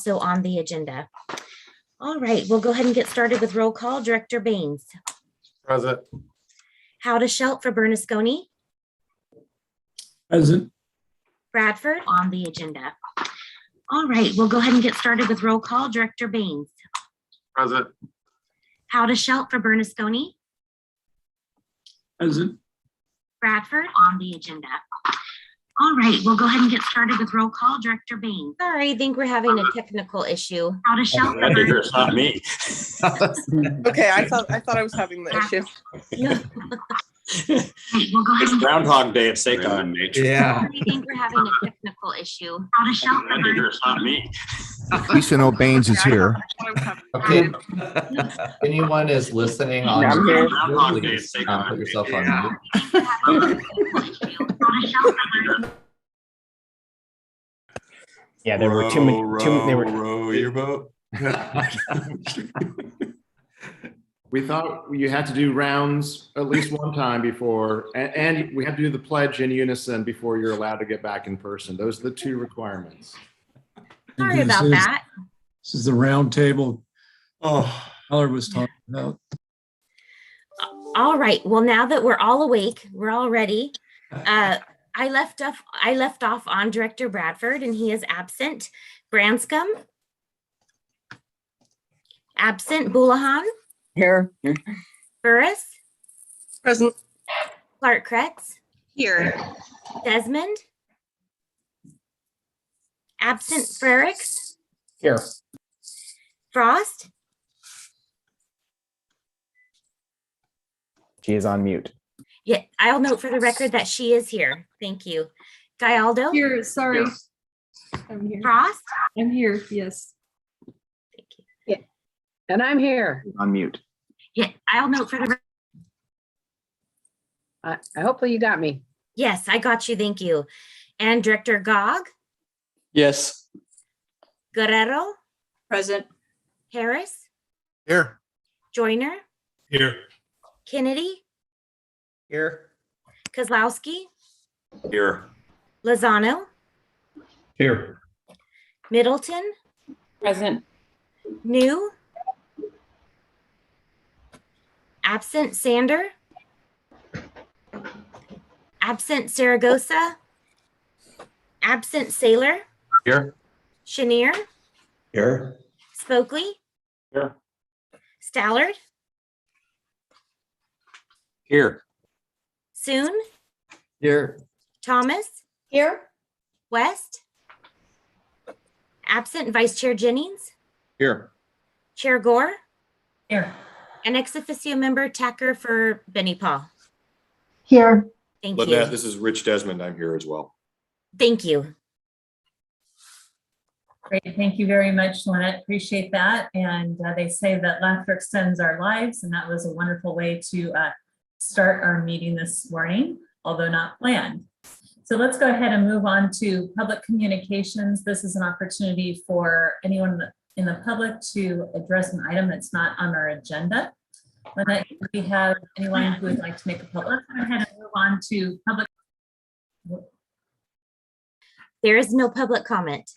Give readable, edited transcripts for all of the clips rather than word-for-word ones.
also on the agenda. All right, we'll go ahead and get started with roll call. Director Baines. Present. Howdeshelt for Bernasconi. Present. Bradford on the agenda. All right, we'll go ahead and get started with roll call. Director Baines. Present. Howdeshelt for Bernasconi. Present. Bradford on the agenda. All right, we'll go ahead and get started with roll call. Director Baines. Sorry, I think we're having a technical issue. Howdeshelt for Bernasconi. It's not me. Okay, I thought I was having the issue. We'll go ahead It's and Groundhog Day at Seacon. Yeah. I think we're having a technical issue. Howdeshelt for Bernasconi. It's not me. Easton O'Baines is here. Okay. Anyone is listening on. I'm here. Please, put yourself on mute. Yeah, there were too many. They were. Row your boat. We thought you had to do rounds at least one time before, and we had to do the pledge in unison before you're allowed to get back in person. Those are the two requirements. Sorry about that. This is the round table. Heller was talking about. All right. Well, now that we're all awake, we're all ready. I left off on Director Bradford, and he is absent. Branscombe. Absent. Boulahan. Here. Burris. Present. Clark Kretz. Here. Desmond. Absent. Frericks. Here. Frost. She is on mute. Yeah, I'll note for the record that she is here. Thank you. Gallardo. Here, sorry. Yes. I'm here. Frost. I'm here, yes. Thank you. And I'm here. On mute. Yeah, I'll note for the Hopefully you got me. Yes, I got you. Thank you. And Director Gog, Yes. Guerrero, Present. Harris, Here. Joyner, Here. Kennedy, Here. Kozlowski, Here. Lozano, Here. Middleton, Present. New, absent Sander, absent Saragosa, absent Saylor, Here. Chenier, Here. Spokley, Here. Stallard, Here. Soon, Here. Thomas, Here. West, absent Vice Chair Jennings, Here. Chair Gore, Here. and ex officio member Tacker for Benny Paul. Here. Thank Lynette, you. this is Rich Desmond. I'm here as well. Thank you. Great. Thank you very much, Lynette. Appreciate that. And they say that laughter extends our lives, and that was a wonderful way to start our meeting this morning, although not planned. So let's go ahead and move on to public communications. This is an opportunity for anyone in the public to address an item that's not on our agenda. Lynette, do we have anyone who would like to make a public? Go ahead and move on to public. There is no public comment.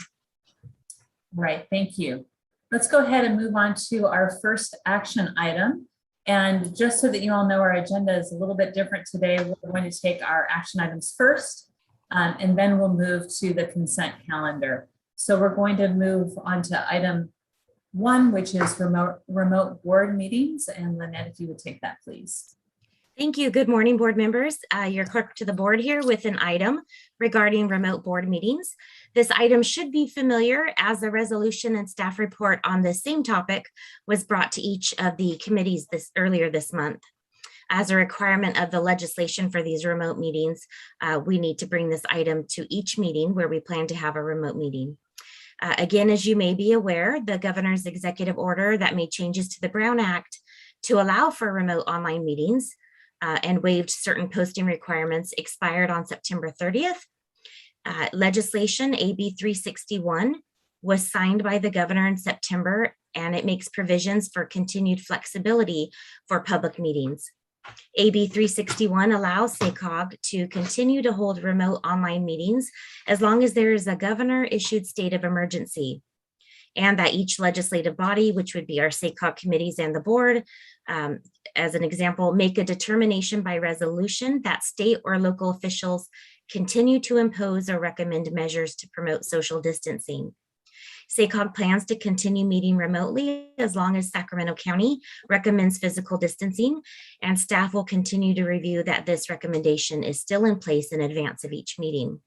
Right, thank you. Let's go ahead and move on to our first action item. And just so that you all know, our agenda is a little bit different today. We're going to take our action items first, and then we'll move to the consent calendar. So we're going to move on to item 1, which is remote board meetings. And Lynette, if you would take that, please. Thank you. Good morning, board members. Your clerk to the board here with an item regarding remote board meetings. This item should be familiar, as the resolution and staff report on the same topic was brought to each of the committees earlier this month. As a requirement of the legislation for these remote meetings, we need to bring this item to each meeting where we plan to have a remote meeting. Again, as you may be aware, the governor's executive order that made changes to the Brown Act to allow for remote online meetings and waived certain posting requirements expired on September 30th. Legislation AB 361 was signed by the governor in September, and it makes provisions for continued flexibility for public meetings. AB 361 allows SACOG to continue to hold remote online meetings as long as there is a governor-issued state of emergency. and that each legislative body, which would be our SACOG committees and the board, as an example, make a determination by resolution that state or local officials continue to impose or recommend measures to promote social distancing. SACOG plans to continue meeting remotely as long as Sacramento County recommends physical distancing, and staff will continue to review that this recommendation is still in place in advance of each meeting.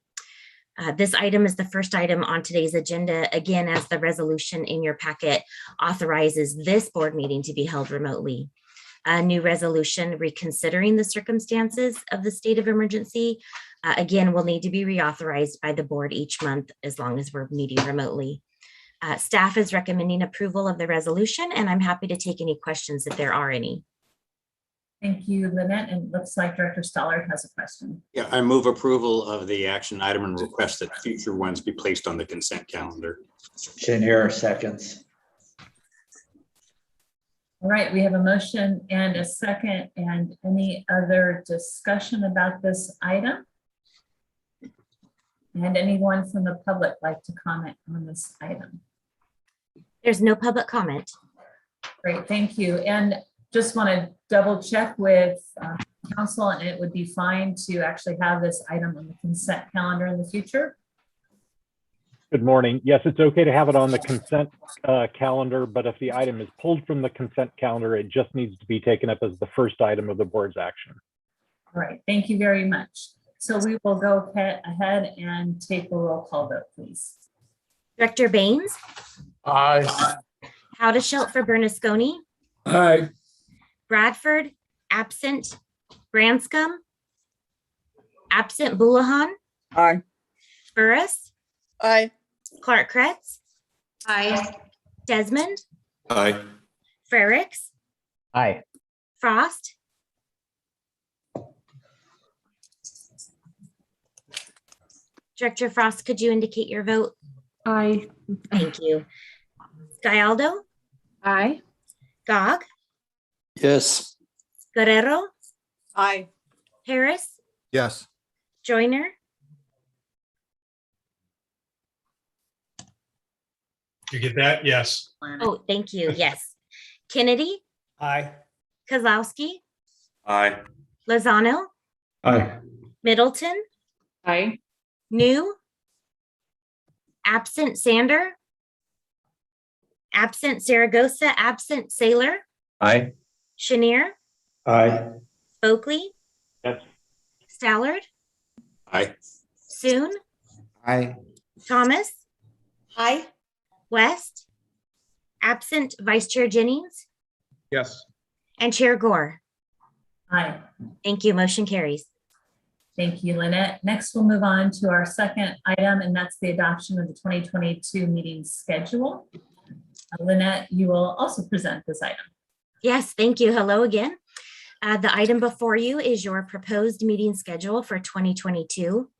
This item is the first item on today's agenda, again, as the resolution in your packet authorizes this board meeting to be held remotely. A new resolution reconsidering the circumstances of the state of emergency, again, will need to be reauthorized by the board each month as long as we're meeting remotely. Staff is recommending approval of the resolution, and I'm happy to take any questions if there are any. Thank you, Lynette. And it looks like Director Stollard has a question. Yeah, I move approval of the action item and request that future ones be placed on the consent calendar. Chenier seconds. All right, we have a motion and a second, and any other discussion about this item? And anyone from the public like to comment on this item? There's no public comment. Great, thank you. And just want to double check with council, and it would be fine to actually have this item on the consent calendar in the future. Good morning. Yes, it's okay to have it on the consent calendar, but if the item is pulled from the consent calendar, it just needs to be taken up as the first item of the board's action. All right, thank you very much. So we will go ahead and take a roll call vote, please. Director Baines, Aye. Howdeshilt for Bernasconi, Aye. Bradford, absent. Branscombe, absent. Boulahan, Aye. Burris, Aye. Clark Kretz, aye. Desmond, Aye. Frericks, Aye. Frost, Director Frost, could you indicate your vote? Aye. Thank you. Gallardo, Aye. Gog, Yes. Guerrero, Aye. Harris, Yes. Joyner, You get that? Yes. oh, thank you, yes. Kennedy, Aye. Kozlowski, Aye. Lozano, Aye. Middleton, Aye. New, absent. Sander, absent. Zaragoza, absent. Saylor, Aye. Chenier, Aye. Oakley, Yes. Stallard, Aye. Soon, Aye. Thomas, Aye. West, absent. Vice Chair Jennings, Yes. and Chair Gore. Aye. Thank you. Motion carries. Thank you, Lynette. Next, we'll move on to our second item, and that's the adoption of the 2022 meeting schedule. Lynette, you will also present this item. Yes, thank you. Hello again. The item before you is your proposed meeting schedule for 2022.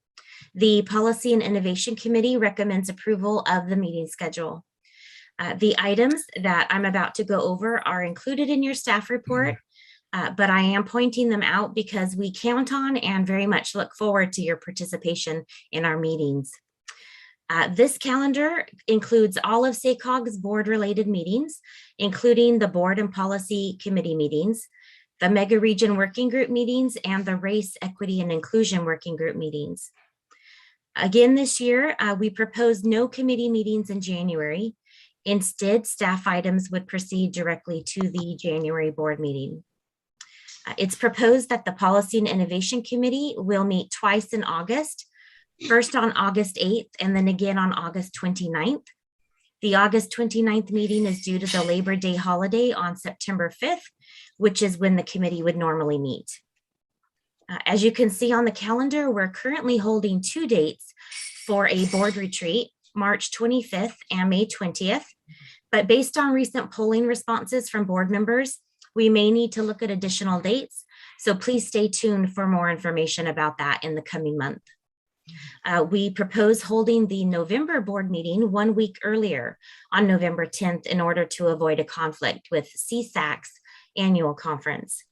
The Policy and Innovation Committee recommends approval of the meeting schedule. The items that I'm about to go over are included in your staff report, but I am pointing them out because we count on and very much look forward to your participation in our meetings. This calendar includes all of SACOG's board-related meetings, including the Board and Policy Committee meetings, the Mega Region Working Group meetings, and the Race, Equity, and Inclusion Working Group meetings. Again, this year, we proposed no committee meetings in January. Instead, staff items would proceed directly to the January board meeting. It's proposed that the Policy and Innovation Committee will meet twice in August, first on August 8th and then again on August 29th. The August 29th meeting is due to the Labor Day holiday on September 5th, which is when the committee would normally meet. As you can see on the calendar, we're currently holding two dates for a board retreat, March 25th and May 20th. But based on recent polling responses from board members, we may need to look at additional dates. So please stay tuned for more information about that in the coming month. We propose holding the November board meeting 1 week earlier on November 10th in order to avoid a conflict with CSAC's annual conference.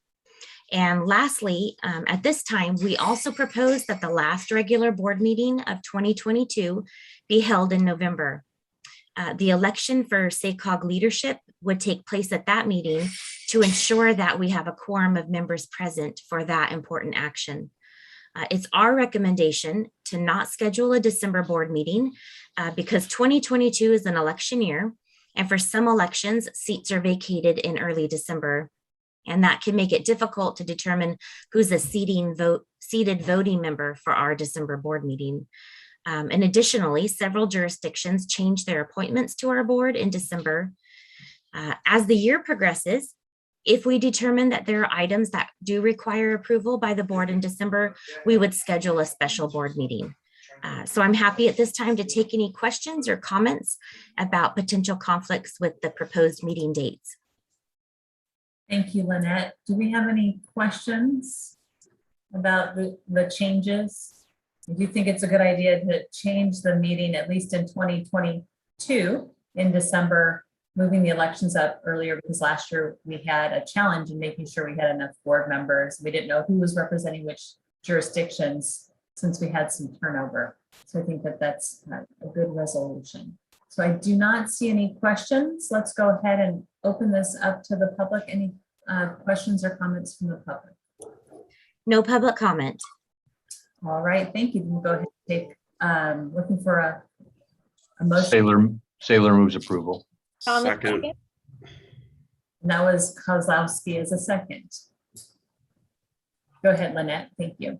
And lastly, at this time, we also propose that the last regular board meeting of 2022 be held in November. The election for SACOG leadership would take place at that meeting to ensure that we have a quorum of members present for that important action. It's our recommendation to not schedule a December board meeting because 2022 is an election year, and for some elections, seats are vacated in early December, and that can make it difficult to determine who's a seated voting member for our December board meeting. And additionally, several jurisdictions changed their appointments to our board in December. As the year progresses, if we determine that there are items that do require approval by the board in December, we would schedule a special board meeting. So I'm happy at this time to take any questions or comments about potential conflicts with the proposed meeting dates. Thank you, Lynette. Do we have any questions about the changes? Do you think it's a good idea to change the meeting, at least in 2022 in December, moving the elections up earlier, because last year we had a challenge in making sure we had enough board members. We didn't know who was representing which jurisdictions since we had some turnover. So I think that that's a good resolution. So I do not see any questions. Let's go ahead and open this up to the public. Any questions or comments from the public? No public comment. All right, thank you. We'll go ahead and take, looking for a motion. Sailor moves approval. Second. And that was Kozlowski as a second. Go ahead, Lynette. Thank you.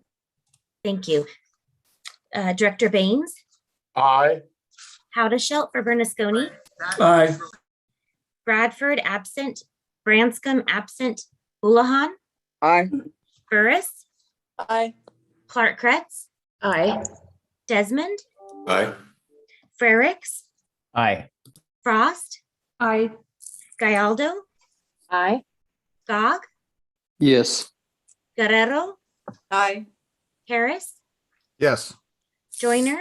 Thank you. Director Baines, Aye. Howdeshelt for Bernasconi, Aye. Bradford absent, Branscombe absent, Houlihan, Aye. Burris, Aye. Clark Kretz, Aye. Desmond, Aye. Frericks, Aye. Frost, Aye. Gallardo, Aye. Gog, Yes. Guerrero, Aye. Harris, Yes. Joyner,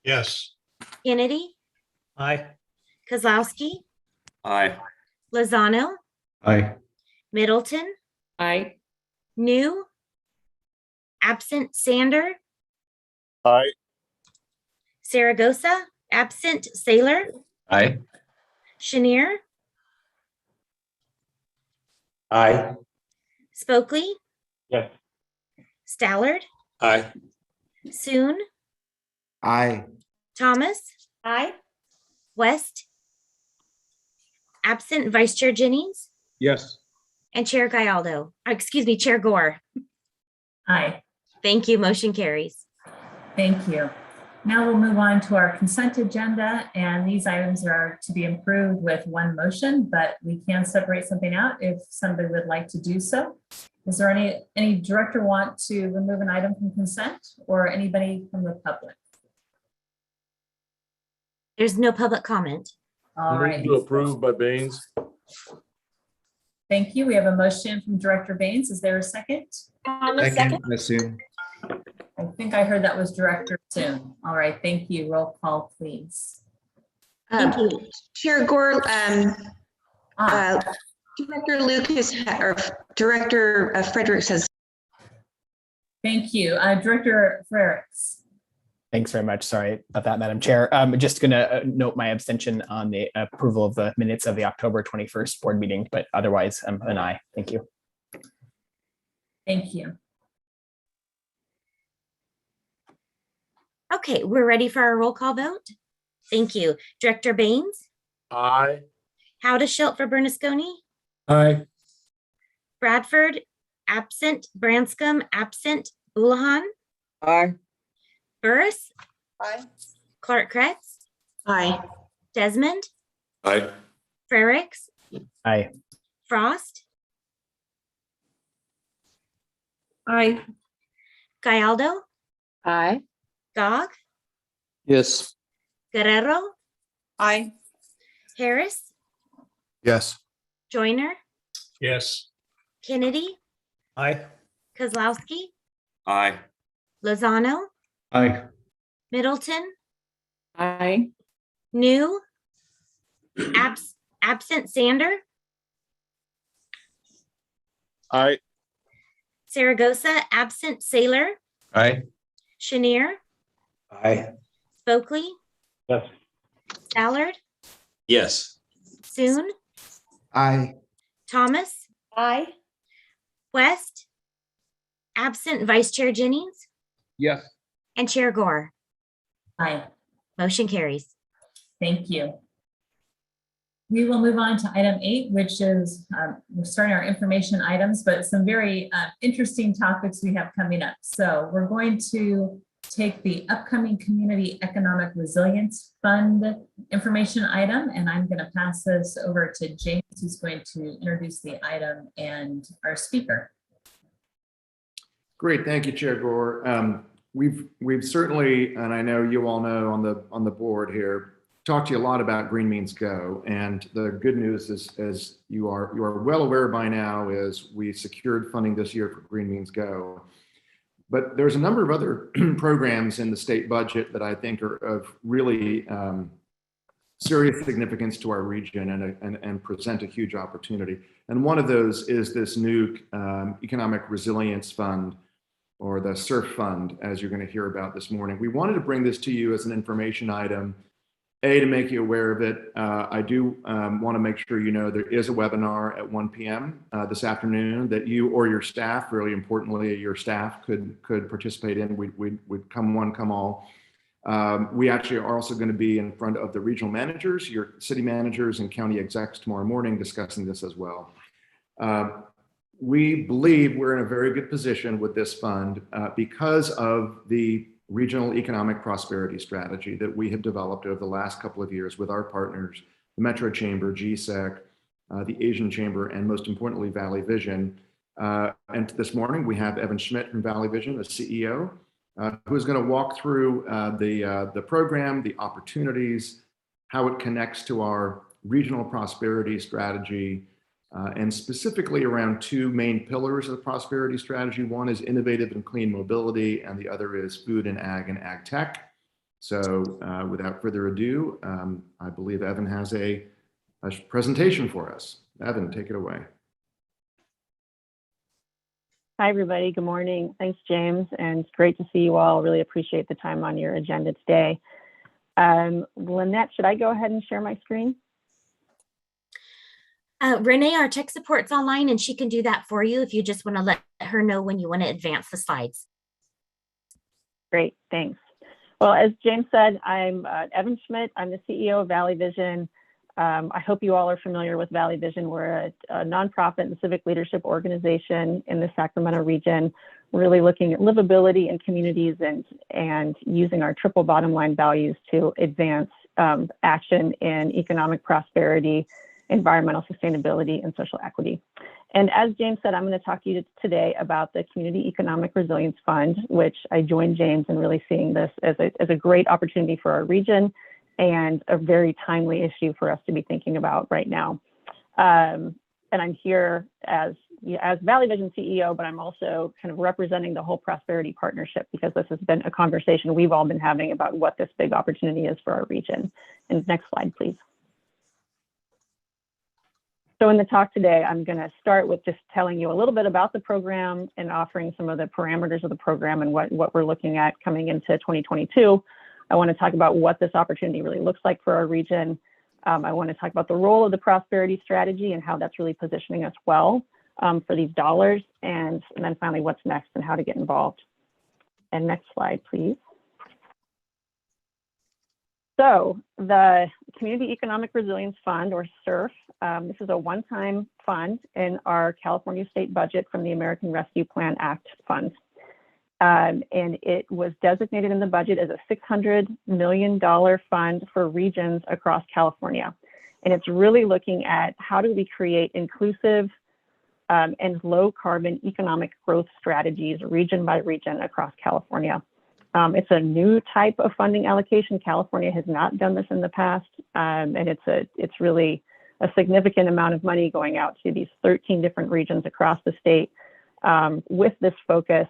Yes. Kennedy, Aye. Kozlowski, Aye. Lozano, Aye. Middleton, Aye. New, absent Sander, Aye. Saragosa, absent Sailor, Aye. Chenier, Aye. Spokley, Yes. Stallard, Aye. Soon, Aye. Thomas, Aye. West, absent Vice Chair Jennings, Yes. and Chair Gallardo. Excuse me, Chair Gore. Aye. Thank you. Motion carries. Thank you. Now we'll move on to our consent agenda, and these items are to be approved with one motion, but we can separate something out if somebody would like to do so. Is there any director want to remove an item from consent, or anybody from the public? There's no public comment. All right. To approve by Baines. Thank you. We have a motion from Director Baines. Is there a second? Second. I think I heard that was Director Soon. All right, thank you. Roll call, please. Thank you. Chair Gore, Ah, Director Lucas or Director Fredericks has. thank you. Director Frericks. Thanks very much. Sorry about that, Madam Chair. I'm just going to note my abstention on the approval of the minutes of the October 21st board meeting, but otherwise I'm an aye. Thank you. Thank you. Okay, we're ready for our roll call vote. Thank you. Director Baines, Aye. Howdeshelt for Bernasconi, Aye. Bradford, absent, Branscombe, absent, Houlihan, Aye. Burris, Aye. Clark Kretz, Aye. Desmond, Aye. Frericks, Aye. Frost, Aye. Gallardo, Aye. Gog, Yes. Guerrero, Aye. Harris, Yes. Joyner, Yes. Kennedy, Aye. Kozlowski, Aye. Lozano, Aye. Middleton, Aye. New, absent Sander, Aye. Saragosa, absent Sailor, Aye. Chenier, Aye. Spokley, Yes. Stallard, Yes. Soon, Aye. Thomas, Aye. West, absent Vice Chair Jennings, Yes. and Chair Gore. Aye. Motion carries. Thank you. We will move on to item 8, which is we're starting our information items, but some very interesting topics we have coming up. So we're going to take the upcoming Community Economic Resilience Fund information item, and I'm going to pass this over to James, who's going to introduce the item and our speaker. Great, thank you, Chair Gore. We've certainly, and I know you all know on the board here, talked to you a lot about Green Means Go, and the good news is, as you are well aware by now, is we secured funding this year for Green Means Go. But there's a number of other programs in the state budget that I think are of really serious significance to our region and present a huge opportunity. And one of those is this new Economic Resilience Fund, or the SURF Fund, as you're going to hear about this morning. We wanted to bring this to you as an information item, to make you aware of it. I do want to make sure you know there is a webinar at 1 p.m. This afternoon that you or your staff, really importantly, your staff could participate in. We'd come one, come all. We actually are also going to be in front of the regional managers, your city managers and county execs tomorrow morning discussing this as well. We believe we're in a very good position with this fund because of the regional economic prosperity strategy that we have developed over the last couple of years with our partners, the Metro Chamber, GSEC, the Asian Chamber, and most importantly, Valley Vision. And this morning we have Evan Schmidt from Valley Vision, the CEO, who is going to walk through the program, the opportunities, how it connects to our regional prosperity strategy, and specifically around two main pillars of the prosperity strategy. One is innovative and clean mobility, and the other is food and ag tech. So without further ado, I believe Evan has a presentation for us. Evan, take it away. Hi, everybody. Good morning. Thanks, James. And it's great to see you all. Really appreciate the time on your agenda today. Lynette, should I go ahead and share my screen? Renee, our tech support's online, and she can do that for you if you just want to let her know when you want to advance the slides. Great, thanks. Well, as James said, I'm Evan Schmidt. I'm the CEO of Valley Vision. I hope you all are familiar with Valley Vision. We're a nonprofit and civic leadership organization in the Sacramento region, really looking at livability in communities and using our triple bottom line values to advance action in economic prosperity, environmental sustainability, and social equity. And as James said, I'm going to talk to you today about the Community Economic Resilience Fund, which I joined James in really seeing this as a great opportunity for our region and a very timely issue for us to be thinking about right now. And I'm here as Valley Vision CEO, but I'm also kind of representing the whole Prosperity Partnership, because this has been a conversation we've all been having about what this big opportunity is for our region. And next slide, please. So in the talk today, I'm going to start with just telling you a little bit about the program and offering some of the parameters of the program and what we're looking at coming into 2022. I want to talk about what this opportunity really looks like for our region. I want to talk about the role of the prosperity strategy and how that's really positioning us well for these dollars. And then finally, what's next and how to get involved. And next slide, please. So the Community Economic Resilience Fund, or CERF, this is a one-time fund in our California state budget from the American Rescue Plan Act funds. And it was designated in the budget as a $600 million fund for regions across California. And it's really looking at how do we create inclusive and low carbon economic growth strategies region by region across California. It's a new type of funding allocation. California has not done this in the past, and it's really a significant amount of money going out to these 13 different regions across the state with this focus.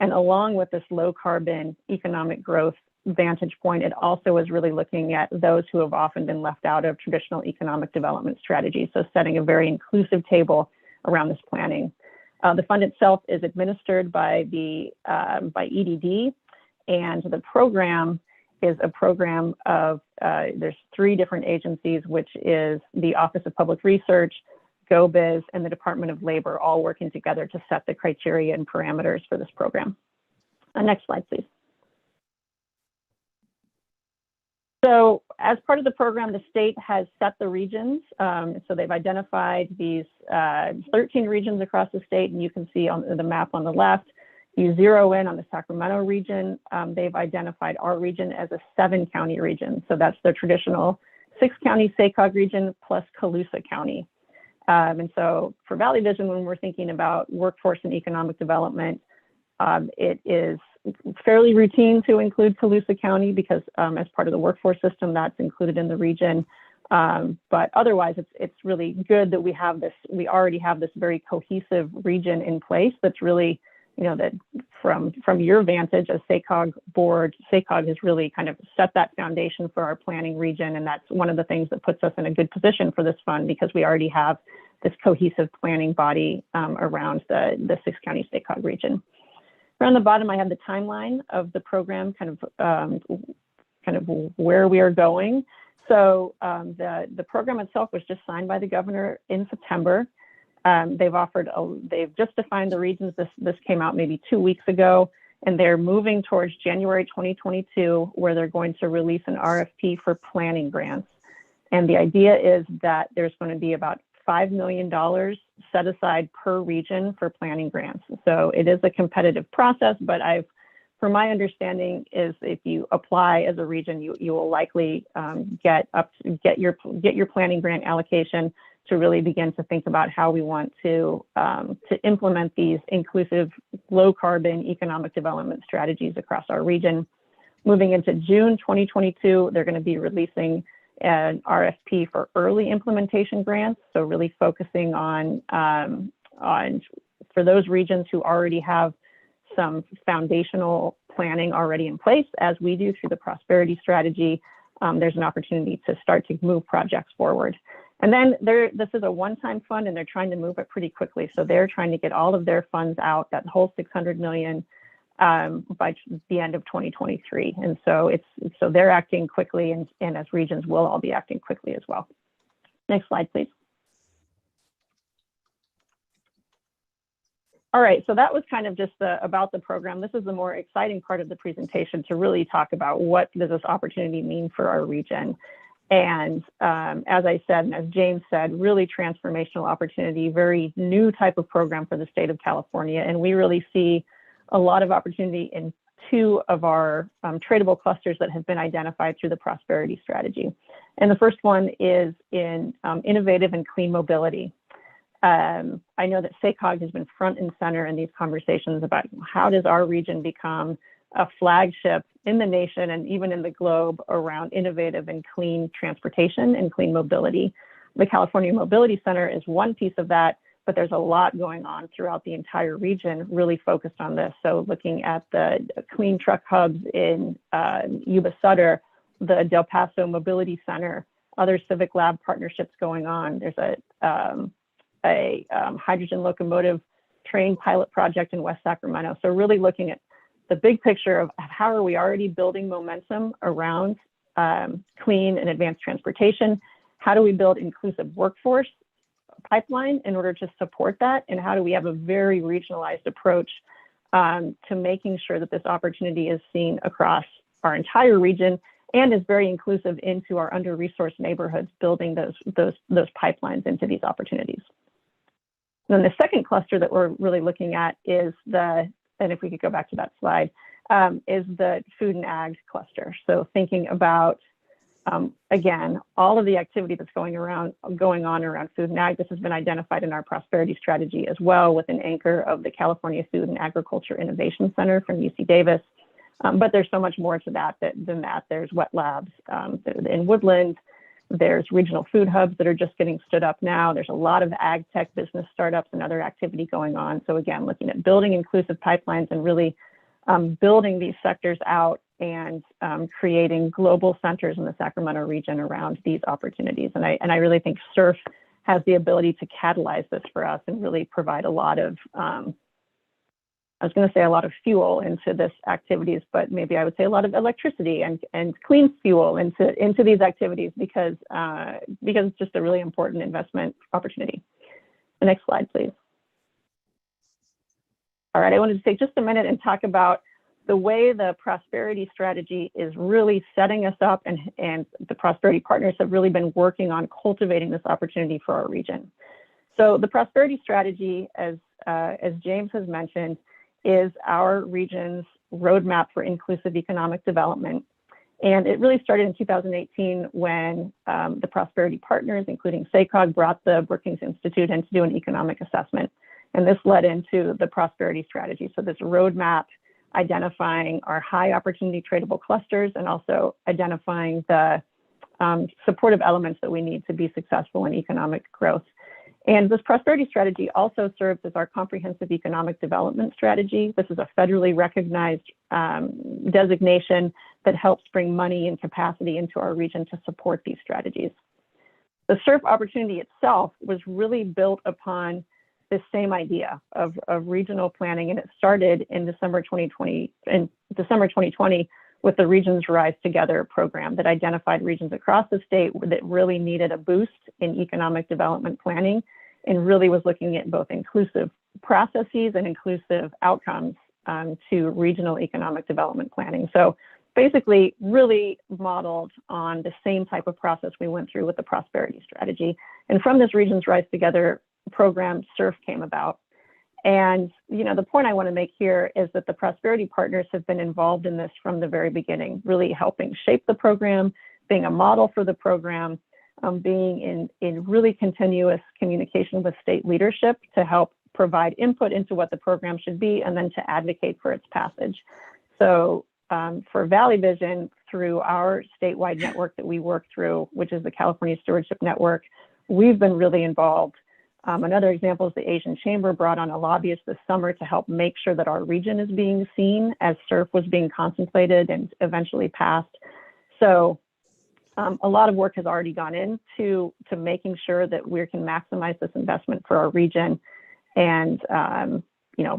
And along with this low carbon economic growth vantage point, it also is really looking at those who have often been left out of traditional economic development strategies. So setting a very inclusive table around this planning. The fund itself is administered by EDD. And the program is a program of, there's 3 different agencies, which is the Office of Public Research, GoBiz, and the Department of Labor, all working together to set the criteria and parameters for this program. Next slide, please. So as part of the program, the state has set the regions. So they've identified these 13 regions across the state, and you can see on the map on the left, you zero in on the Sacramento region. They've identified our region as a 7-county region. So that's the traditional 6-county SACOG region plus Colusa County. And so for Valley Vision, when we're thinking about workforce and economic development, it is fairly routine to include Colusa County because as part of the workforce system, that's included in the region. But otherwise, it's really good that we already have this very cohesive region in place that's really, you know, that from your vantage as SACOG board, SACOG has really kind of set that foundation for our planning region. And that's one of the things that puts us in a good position for this fund because we already have this cohesive planning body around the 6-county SACOG region. On the bottom, I have the timeline of the program, kind of where we are going. So the program itself was just signed by the governor in September. They've just defined the regions. This came out maybe 2 weeks ago, and they're moving towards January 2022, where they're going to release an RFP for planning grants. And the idea is that there's going to be about $5 million set aside per region for planning grants. So it is a competitive process, but from my understanding is if you apply as a region, you will likely get your planning grant allocation to really begin to think about how we want to implement these inclusive, low carbon economic development strategies across our region. Moving into June 2022, they're going to be releasing an RFP for early implementation grants. So really focusing on for those regions who already have some foundational planning already in place, as we do through the prosperity strategy, there's an opportunity to start to move projects forward. And then this is a one-time fund and they're trying to move it pretty quickly. So they're trying to get all of their funds out, that whole $600 million by the end of 2023. And so they're acting quickly and as regions we'll all be acting quickly as well. Next slide, please. All right, so that was kind of just about the program. This is the more exciting part of the presentation to really talk about what does this opportunity mean for our region. And as I said, and as James said, really transformational opportunity, very new type of program for the state of California. And we really see a lot of opportunity in 2 of our tradable clusters that have been identified through the prosperity strategy. And the first one is in innovative and clean mobility. I know that SACOG has been front and center in these conversations about how does our region become a flagship in the nation and even in the globe around innovative and clean transportation and clean mobility. The California Mobility Center is one piece of that, but there's a lot going on throughout the entire region really focused on this. So looking at the clean truck hubs in Yuba Sutter, the Del Paso Mobility Center, other civic lab partnerships going on. There's a hydrogen locomotive train pilot project in West Sacramento. So really looking at the big picture of how are we already building momentum around clean and advanced transportation? How do we build inclusive workforce pipeline in order to support that? And how do we have a very regionalized approach to making sure that this opportunity is seen across our entire region and is very inclusive into our under-resourced neighborhoods, building those pipelines into these opportunities. And then the second cluster that we're really looking at is and if we could go back to that slide, is the food and ag cluster. So thinking about, again, all of the activity that's going on around food and ag. This has been identified in our prosperity strategy as well with an anchor of the California Food and Agriculture Innovation Center from UC Davis. But there's so much more to that than that. There's wet labs in Woodland. There's regional food hubs that are just getting stood up now. There's a lot of ag tech business startups and other activity going on. So again, looking at building inclusive pipelines and really building these sectors out and creating global centers in the Sacramento region around these opportunities. And I really think SURF has the ability to catalyze this for us and really provide a lot of I was going to say a lot of fuel into this activities, but maybe I would say a lot of electricity and clean fuel into these activities because it's just a really important investment opportunity. The next slide, please. All right, I wanted to take just a minute and talk about the way the prosperity strategy is really setting us up, and the prosperity partners have really been working on cultivating this opportunity for our region. So the prosperity strategy, as James has mentioned, is our region's roadmap for inclusive economic development. And it really started in 2018 when the prosperity partners, including SACOG, brought the Brookings Institute in to do an economic assessment. And this led into the prosperity strategy. So this roadmap identifying our high opportunity tradable clusters and also identifying the supportive elements that we need to be successful in economic growth. And this prosperity strategy also serves as our comprehensive economic development strategy. This is a federally recognized designation that helps bring money and capacity into our region to support these strategies. The SURF opportunity itself was really built upon this same idea of regional planning, and it started in December 2020 with the Regions Rise Together program that identified regions across the state that really needed a boost in economic development planning, and really was looking at both inclusive processes and inclusive outcomes to regional economic development planning. So basically really modeled on the same type of process we went through with the prosperity strategy. And from this Regions Rise Together program, SURF came about. And the point I want to make here is that the prosperity partners have been involved in this from the very beginning, really helping shape the program, being a model for the program, being in really continuous communication with state leadership to help provide input into what the program should be, and then to advocate for its passage. So for Valley Vision, through our statewide network that we work through, which is the California Stewardship Network, we've been really involved. Another example is the Asian Chamber brought on a lobbyist this summer to help make sure that our region is being seen as SURF was being contemplated and eventually passed. So a lot of work has already gone into making sure that we can maximize this investment for our region, and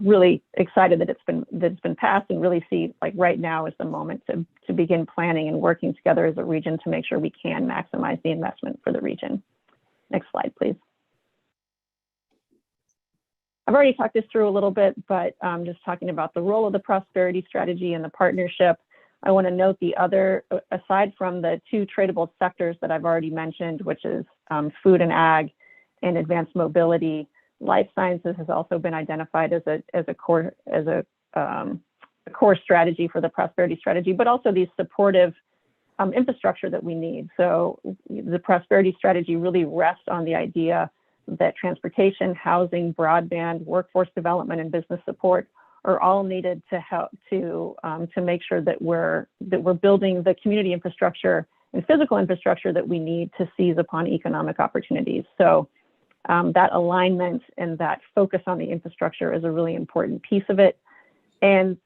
really excited that it's been passed, and really see like right now is the moment to begin planning and working together as a region to make sure we can maximize the investment for the region. Next slide, please. I've already talked this through a little bit, but just talking about the role of the prosperity strategy and the partnership, I want to note the other, aside from the two tradable sectors that I've already mentioned, which is food and ag and advanced mobility, life sciences has also been identified as a core strategy for the prosperity strategy, but also these supportive infrastructure that we need. So the prosperity strategy really rests on the idea that transportation, housing, broadband, workforce development, and business support are all needed to help to make sure that we're building the community infrastructure and physical infrastructure that we need to seize upon economic opportunities. So that alignment and that focus on the infrastructure is a really important piece of it. And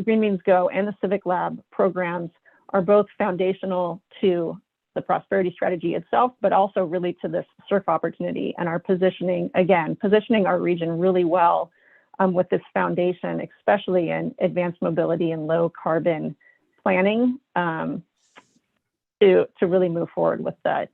Green Means Go and the Civic Lab programs are both foundational to the prosperity strategy itself, but also really to this SURF opportunity and our positioning our region really well with this foundation, especially in advanced mobility and low carbon planning, to really move forward with that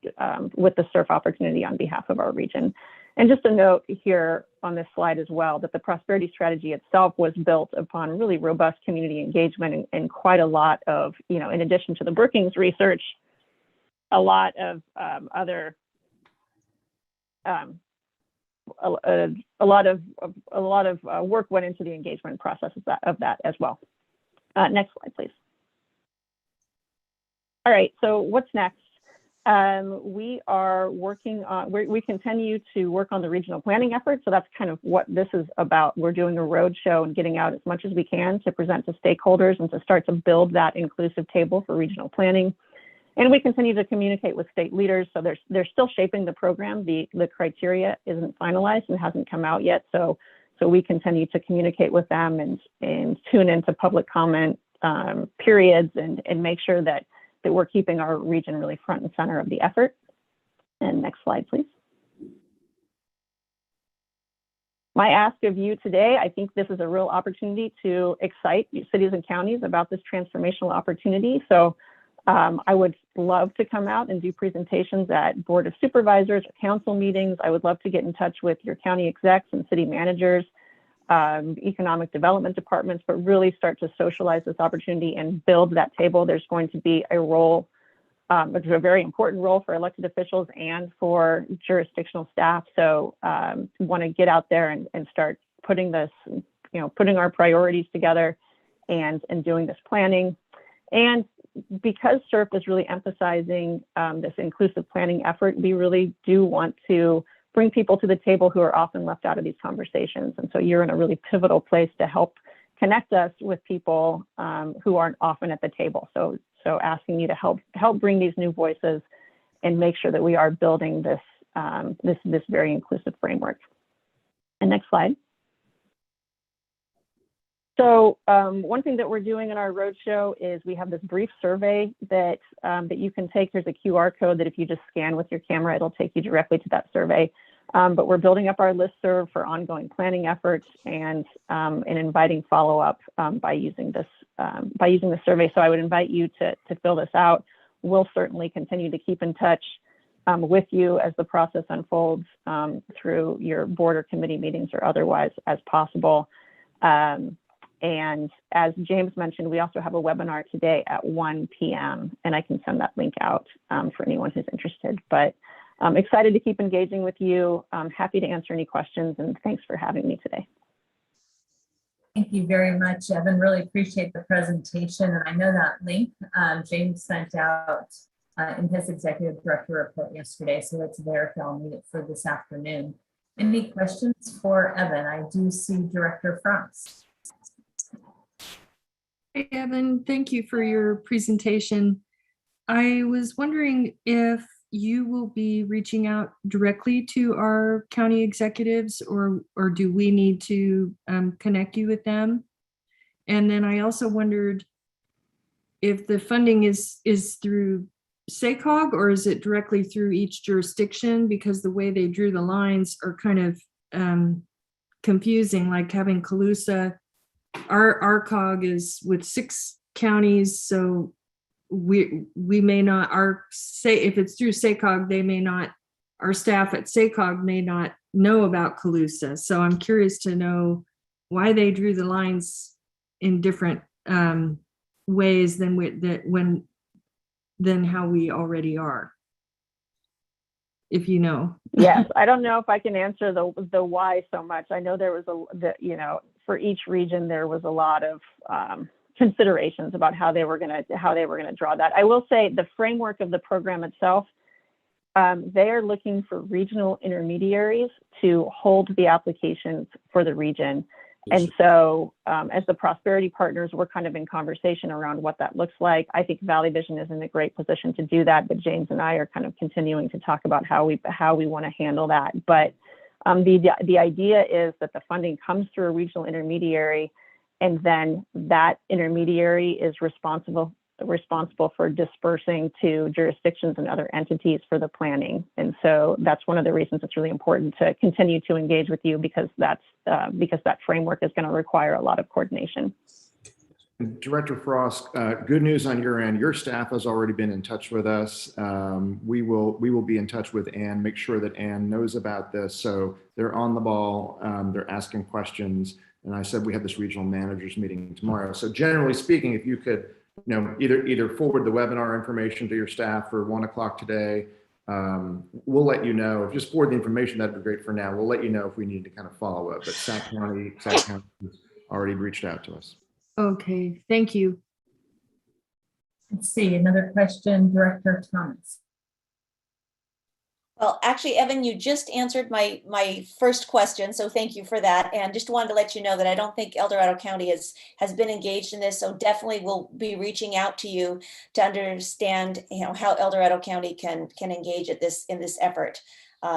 with the SURF opportunity on behalf of our region. And just a note here on this slide as well, that the prosperity strategy itself was built upon really robust community engagement and quite a lot of, in addition to the Brookings research, a lot of other a lot of work went into the engagement process of that as well. Next slide, please. All right, so what's next? We are working on, we continue to work on the regional planning effort. So that's kind of what this is about. We're doing a roadshow and getting out as much as we can to present to stakeholders and to start to build that inclusive table for regional planning. And we continue to communicate with state leaders. So they're still shaping the program. The criteria isn't finalized and hasn't come out yet. So we continue to communicate with them and tune into public comment periods and make sure that we're keeping our region really front and center of the effort. And next slide, please. My ask of you today, I think this is a real opportunity to excite cities and counties about this transformational opportunity. So I would love to come out and do presentations at Board of Supervisors or council meetings. I would love to get in touch with your county execs and city managers, economic development departments, but really start to socialize this opportunity and build that table. There's going to be a role, it's a very important role for elected officials and for jurisdictional staff. So want to get out there and start putting this, putting our priorities together and doing this planning. And because CERF is really emphasizing this inclusive planning effort, we really do want to bring people to the table who are often left out of these conversations. And so you're in a really pivotal place to help connect us with people who aren't often at the table. So asking you to help bring these new voices and make sure that we are building this this very inclusive framework. And next slide. So one thing that we're doing in our roadshow is we have this brief survey that that you can take. There's a QR code that if you just scan with your camera, it'll take you directly to that survey. But we're building up our listserv for ongoing planning efforts and inviting follow-up by using the survey. So I would invite you to fill this out. We'll certainly continue to keep in touch with you as the process unfolds through your board or committee meetings or otherwise as possible. And as James mentioned, we also have a webinar today at 1 p.m. and I can send that link out for anyone who's interested. But I'm excited to keep engaging with you. I'm happy to answer any questions, and thanks for having me today. Thank you very much, Evan. Really appreciate the presentation. And I know that link James sent out in his executive director report yesterday. So it's there if y'all need it for this afternoon. Any questions for Evan? I do see Director Franz. Hey, Evan, thank you for your presentation. I was wondering if you will be reaching out directly to our county executives, or do we need to connect you with them? And then I also wondered if the funding is through SACOG or is it directly through each jurisdiction, because the way they drew the lines are kind of confusing, like having Calusa. Our COG is with 6 counties, so we may not, if it's through SACOG, they may not, our staff at SACOG may not know about Calusa. So I'm curious to know why they drew the lines in different ways than how we already are, if you know. Yes, I don't know if I can answer the why so much. I know there was for each region there was a lot of considerations about how they were going to draw that. I will say the framework of the program itself, they are looking for regional intermediaries to hold the applications for the region. And so as the prosperity partners, we're kind of in conversation around what that looks like. I think Valley Vision is in a great position to do that, but James and I are kind of continuing to talk about how we want to handle that. But the idea is that the funding comes through a regional intermediary, and then that intermediary is responsible for dispersing to jurisdictions and other entities for the planning. And so that's one of the reasons it's really important to continue to engage with you, because that framework is going to require a lot of coordination. Director Frost, good news on your end. Your staff has already been in touch with us. We will be in touch with Ann, make sure that Ann knows about this. So they're on the ball, they're asking questions. And I said we have this regional managers meeting tomorrow. So generally speaking, if you could, either forward the webinar information to your staff for 1 o'clock today, we'll let you know. Just forward the information, that'd be great for now. We'll let you know if we need to kind of follow up. But Sac County has already reached out to us. Okay, thank you. Let's see, another question, Director Thomas. Well, actually, Evan, you just answered my first question, so thank you for that. And just wanted to let you know that I don't think El Dorado County has been engaged in this, so definitely we'll be reaching out to you to understand, how El Dorado County can engage in this effort.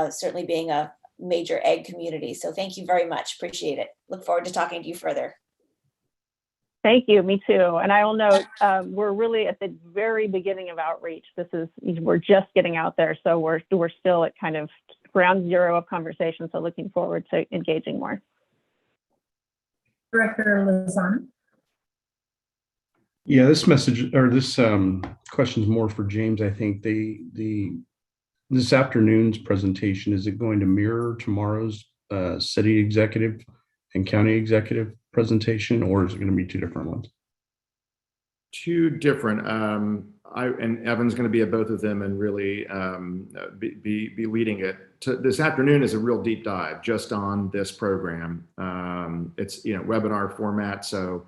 Certainly being a major ag community. So thank you very much. Appreciate it. Look forward to talking to you further. Thank you, me too. And I will note, we're really at the very beginning of outreach. We're just getting out there. So we're still at kind of ground zero of conversation. So looking forward to engaging more. Director Lozano. Yeah, this message or this question is more for James. I think this afternoon's presentation, is it going to mirror tomorrow's city executive and county executive presentation, or is it going to be two different ones? Two different. And Evan's going to be at both of them and really be leading it. This afternoon is a real deep dive just on this program. It's webinar format, so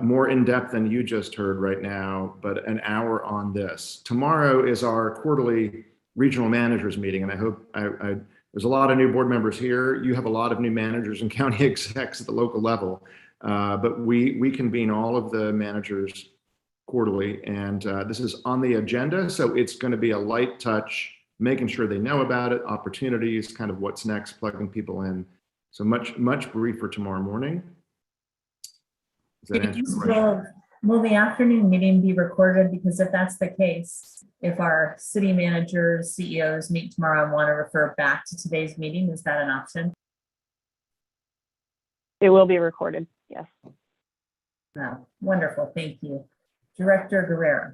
more in depth than you just heard right now, but an hour on this. Tomorrow is our quarterly regional managers meeting, and I hope there's a lot of new board members here. You have a lot of new managers and county execs at the local level, but we convene all of the managers quarterly, and this is on the agenda. So it's going to be a light touch, making sure they know about it, opportunities, kind of what's next, plugging people in. So much briefer tomorrow morning. Does that answer the question? Will the afternoon meeting be recorded? Because if that's the case, if our city managers, CEOs meet tomorrow and want to refer back to today's meeting, is that an option? It will be recorded, yes. Oh, wonderful, thank you. Director Guerrero.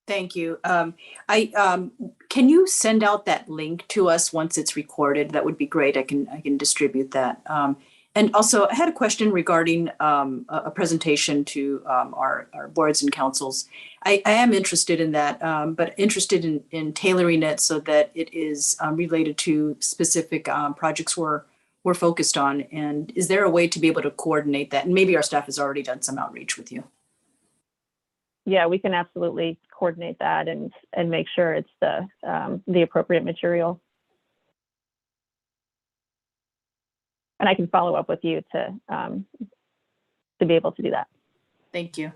Thank you. Can you send out that link to us once it's recorded? That would be great. I can distribute that. And also, I had a question regarding a presentation to our boards and councils. I am interested in that, but interested in tailoring it so that it is related to specific projects we're focused on. And is there a way to be able to coordinate that? And maybe our staff has already done some outreach with you. Yeah, we can absolutely coordinate that and make sure it's the appropriate material. And I can follow up with you to be able to do that. Thank you.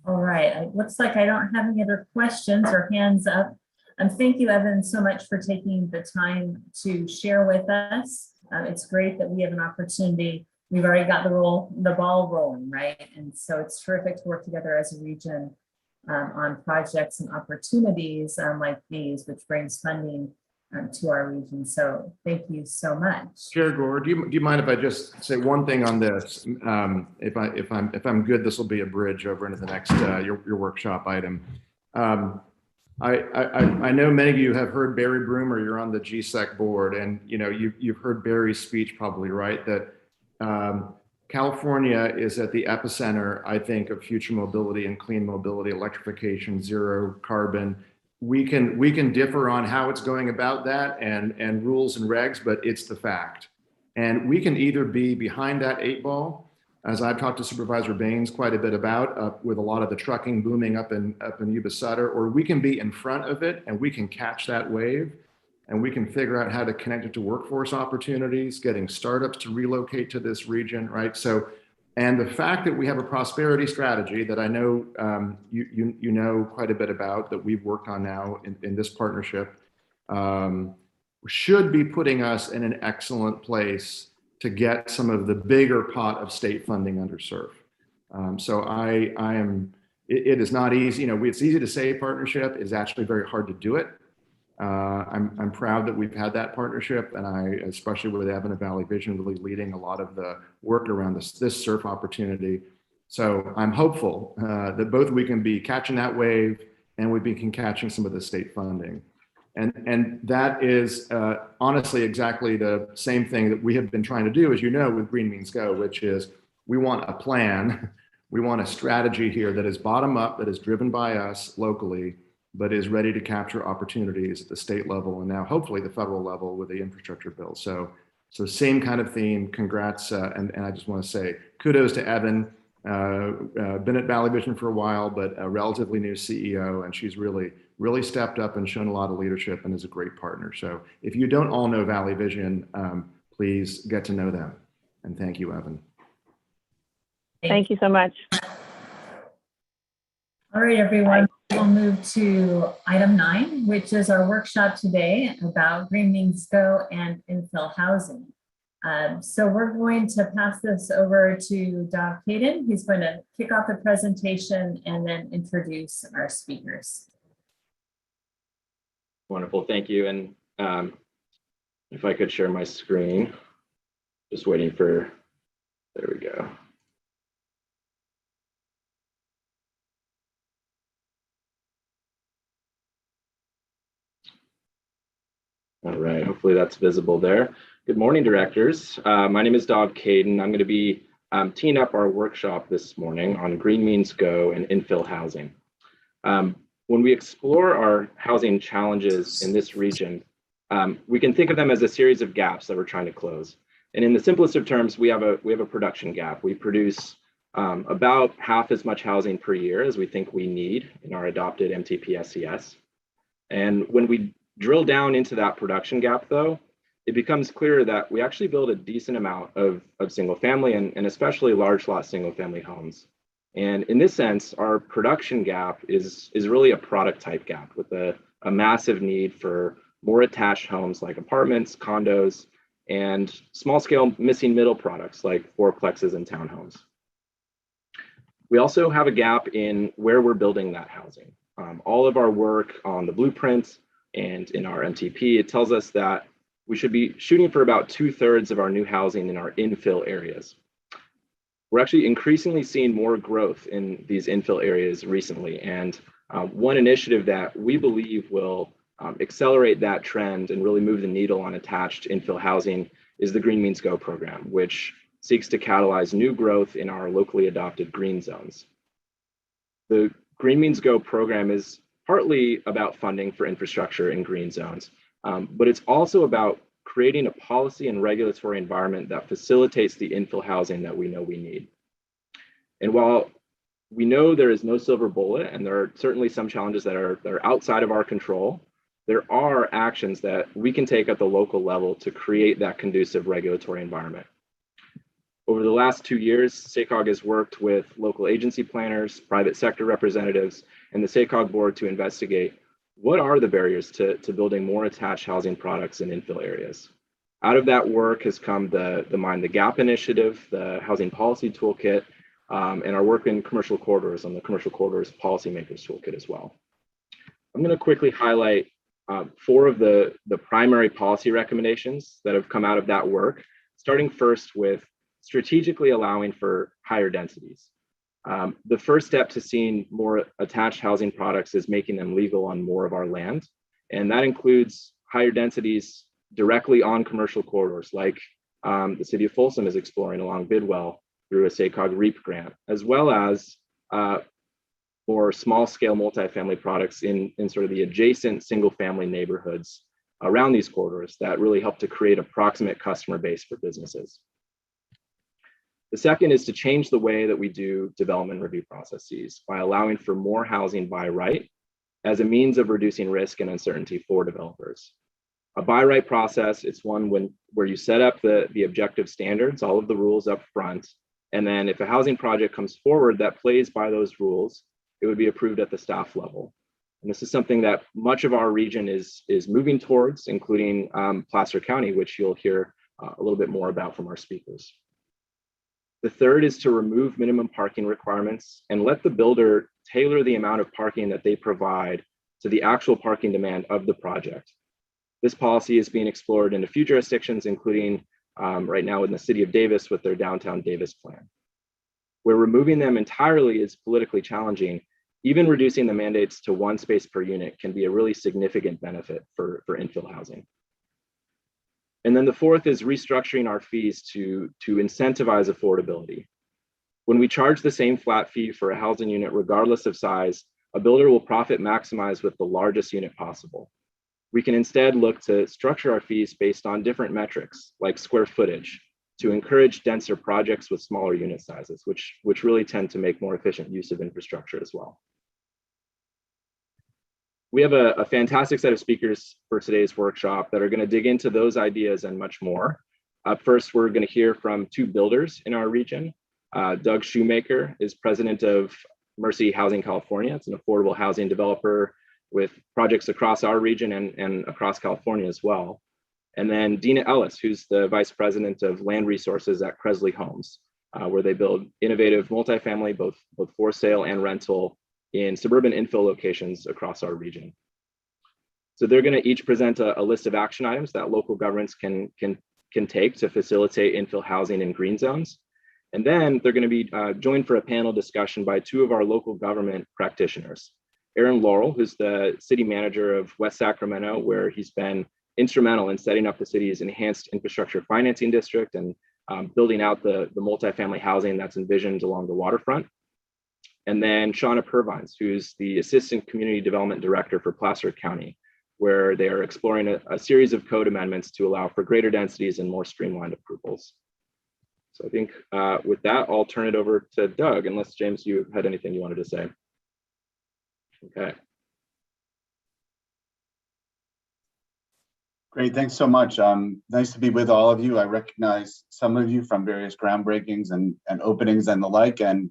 All right, it looks like I don't have any other questions or hands up. Thank you, Evan, so much for taking the time to share with us. It's great that we have an opportunity. We've already got the ball rolling, right? And so it's terrific to work together as a region on projects and opportunities like these, which brings funding to our region. So thank you so much. Chair Gore, do you mind if I just say one thing on this? If I'm good, this will be a bridge over into the next your workshop item. I know many of you have heard Barry Broomer. You're on the GSEC board, and you've heard Barry's speech probably, right? That California is at the epicenter, I think, of future mobility and clean mobility, electrification, zero carbon. We can differ on how it's going about that and rules and regs, but it's the fact. And we can either be behind that 8 ball, as I've talked to Supervisor Baines quite a bit about, with a lot of the trucking booming up in Yuba Sutter, or we can be in front of it and we can catch that wave and we can figure out how to connect it to workforce opportunities, getting startups to relocate to this region, right? So, and the fact that we have a prosperity strategy that I know you know quite a bit about, that we've worked on now in this partnership, should be putting us in an excellent place to get some of the bigger pot of state funding under SURF. So it is not easy. It's easy to say partnership. It's actually very hard to do it. I'm proud that we've had that partnership, and especially with Evan and Valley Vision, really leading a lot of the work around this SURF opportunity. So I'm hopeful that both we can be catching that wave and we can catching some of the state funding. And that is honestly exactly the same thing that we have been trying to do, as you know, with Green Means Go, which is we want a plan, we want a strategy here that is bottom up, that is driven by us locally, but is ready to capture opportunities at the state level and now hopefully the federal level with the infrastructure bill. So same kind of theme. Congrats, and I just want to say kudos to Evan. Been at Valley Vision for a while, but a relatively new CEO, and she's really stepped up and shown a lot of leadership and is a great partner. So if you don't all know Valley Vision, please get to know them. And thank you, Evan. Thank you so much. All right, everyone, we'll move to item 9, which is our workshop today about Green Means Go and infill housing. So we're going to pass this over to Doc Hayden. He's going to kick off the presentation and then introduce our speakers. Wonderful, thank you. And if I could share my screen, just waiting for, there we go. All right, hopefully that's visible there. Good morning, directors. My name is Dob Caden. I'm going to be teeing up our workshop this morning on Green Means Go and infill housing. When we explore our housing challenges in this region, we can think of them as a series of gaps that we're trying to close. And in the simplest of terms, we have a production gap. We produce about half as much housing per year as we think we need in our adopted MTP SES. And when we drill down into that production gap, though, it becomes clear that we actually build a decent amount of single family and especially large lot single family homes. And in this sense, our production gap is really a product type gap with a massive need for more attached homes like apartments, condos, and small scale missing middle products like fourplexes and townhomes. We also have a gap in where we're building that housing. All of our work on the blueprints and in our MTP, it tells us that we should be shooting for about 2/3 of our new housing in our infill areas. We're actually increasingly seeing more growth in these infill areas recently. And one initiative that we believe will accelerate that trend and really move the needle on attached infill housing is the Green Means Go program, which seeks to catalyze new growth in our locally adopted green zones. The Green Means Go program is partly about funding for infrastructure in green zones, but it's also about creating a policy and regulatory environment that facilitates the infill housing that we know we need. And while we know there is no silver bullet, and there are certainly some challenges that are outside of our control, there are actions that we can take at the local level to create that conducive regulatory environment. Over the last 2 years, SACOG has worked with local agency planners, private sector representatives, and the SACOG board to investigate what are the barriers to building more attached housing products in infill areas. Out of that work has come the Mind the Gap initiative, the Housing Policy Toolkit, and our work in commercial corridors on the Commercial Corridors Policymakers Toolkit as well. I'm going to quickly highlight 4 of the primary policy recommendations that have come out of that work, starting first with strategically allowing for higher densities. The first step to seeing more attached housing products is making them legal on more of our land. And that includes higher densities directly on commercial corridors, like the city of Folsom is exploring along Bidwell through a SACOG REAP grant, as well as more small scale multifamily products in sort of the adjacent single family neighborhoods around these corridors that really help to create a proximate customer base for businesses. The second is to change the way that we do development review processes by allowing for more housing by right as a means of reducing risk and uncertainty for developers. A by right process, it's one where you set up the objective standards, all of the rules up front, and then if a housing project comes forward that plays by those rules, it would be approved at the staff level. And this is something that much of our region is moving towards, including Placer County, which you'll hear a little bit more about from our speakers. The third is to remove minimum parking requirements and let the builder tailor the amount of parking that they provide to the actual parking demand of the project. This policy is being explored in a few jurisdictions, including right now in the city of Davis with their downtown Davis plan. Where removing them entirely is politically challenging, even reducing the mandates to 1 space per unit can be a really significant benefit for infill housing. And then the fourth is restructuring our fees to incentivize affordability. When we charge the same flat fee for a housing unit, regardless of size, a builder will profit maximize with the largest unit possible. We can instead look to structure our fees based on different metrics like square footage to encourage denser projects with smaller unit sizes, which really tend to make more efficient use of infrastructure as well. We have a fantastic set of speakers for today's workshop that are going to dig into those ideas and much more. First, we're going to hear from 2 builders in our region. Doug Shoemaker is president of Mercy Housing California. It's an affordable housing developer with projects across our region and across California as well. And then Dina Ellis, who's the vice president of land resources at Cresley Homes, where they build innovative multifamily, both for sale and rental in suburban infill locations across our region. So they're going to each present a list of action items that local governments can take to facilitate infill housing in green zones. And then they're going to be joined for a panel discussion by two of our local government practitioners. Aaron Laurel, who's the city manager of West Sacramento, where he's been instrumental in setting up the city's enhanced infrastructure financing district and building out the multifamily housing that's envisioned along the waterfront. And then Shauna Purvines, who's the assistant community development director for Placer County, where they are exploring a series of code amendments to allow for greater densities and more streamlined approvals. So I think with that, I'll turn it over to Doug, unless James, you had anything you wanted to say. Okay. Great, thanks so much. Nice to be with all of you. I recognize some of you from various groundbreakings and openings and the like, and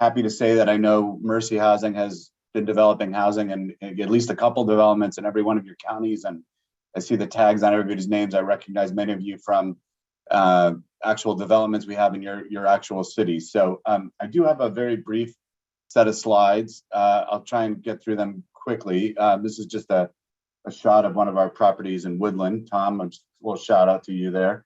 happy to say that I know Mercy Housing has been developing housing and at least a couple developments in every one of your counties. And I see the tags on everybody's names. I recognize many of you from actual developments we have in your actual cities. So I do have a very brief set of slides. I'll try and get through them quickly. This is just a shot of one of our properties in Woodland. Tom, a little shout out to you there.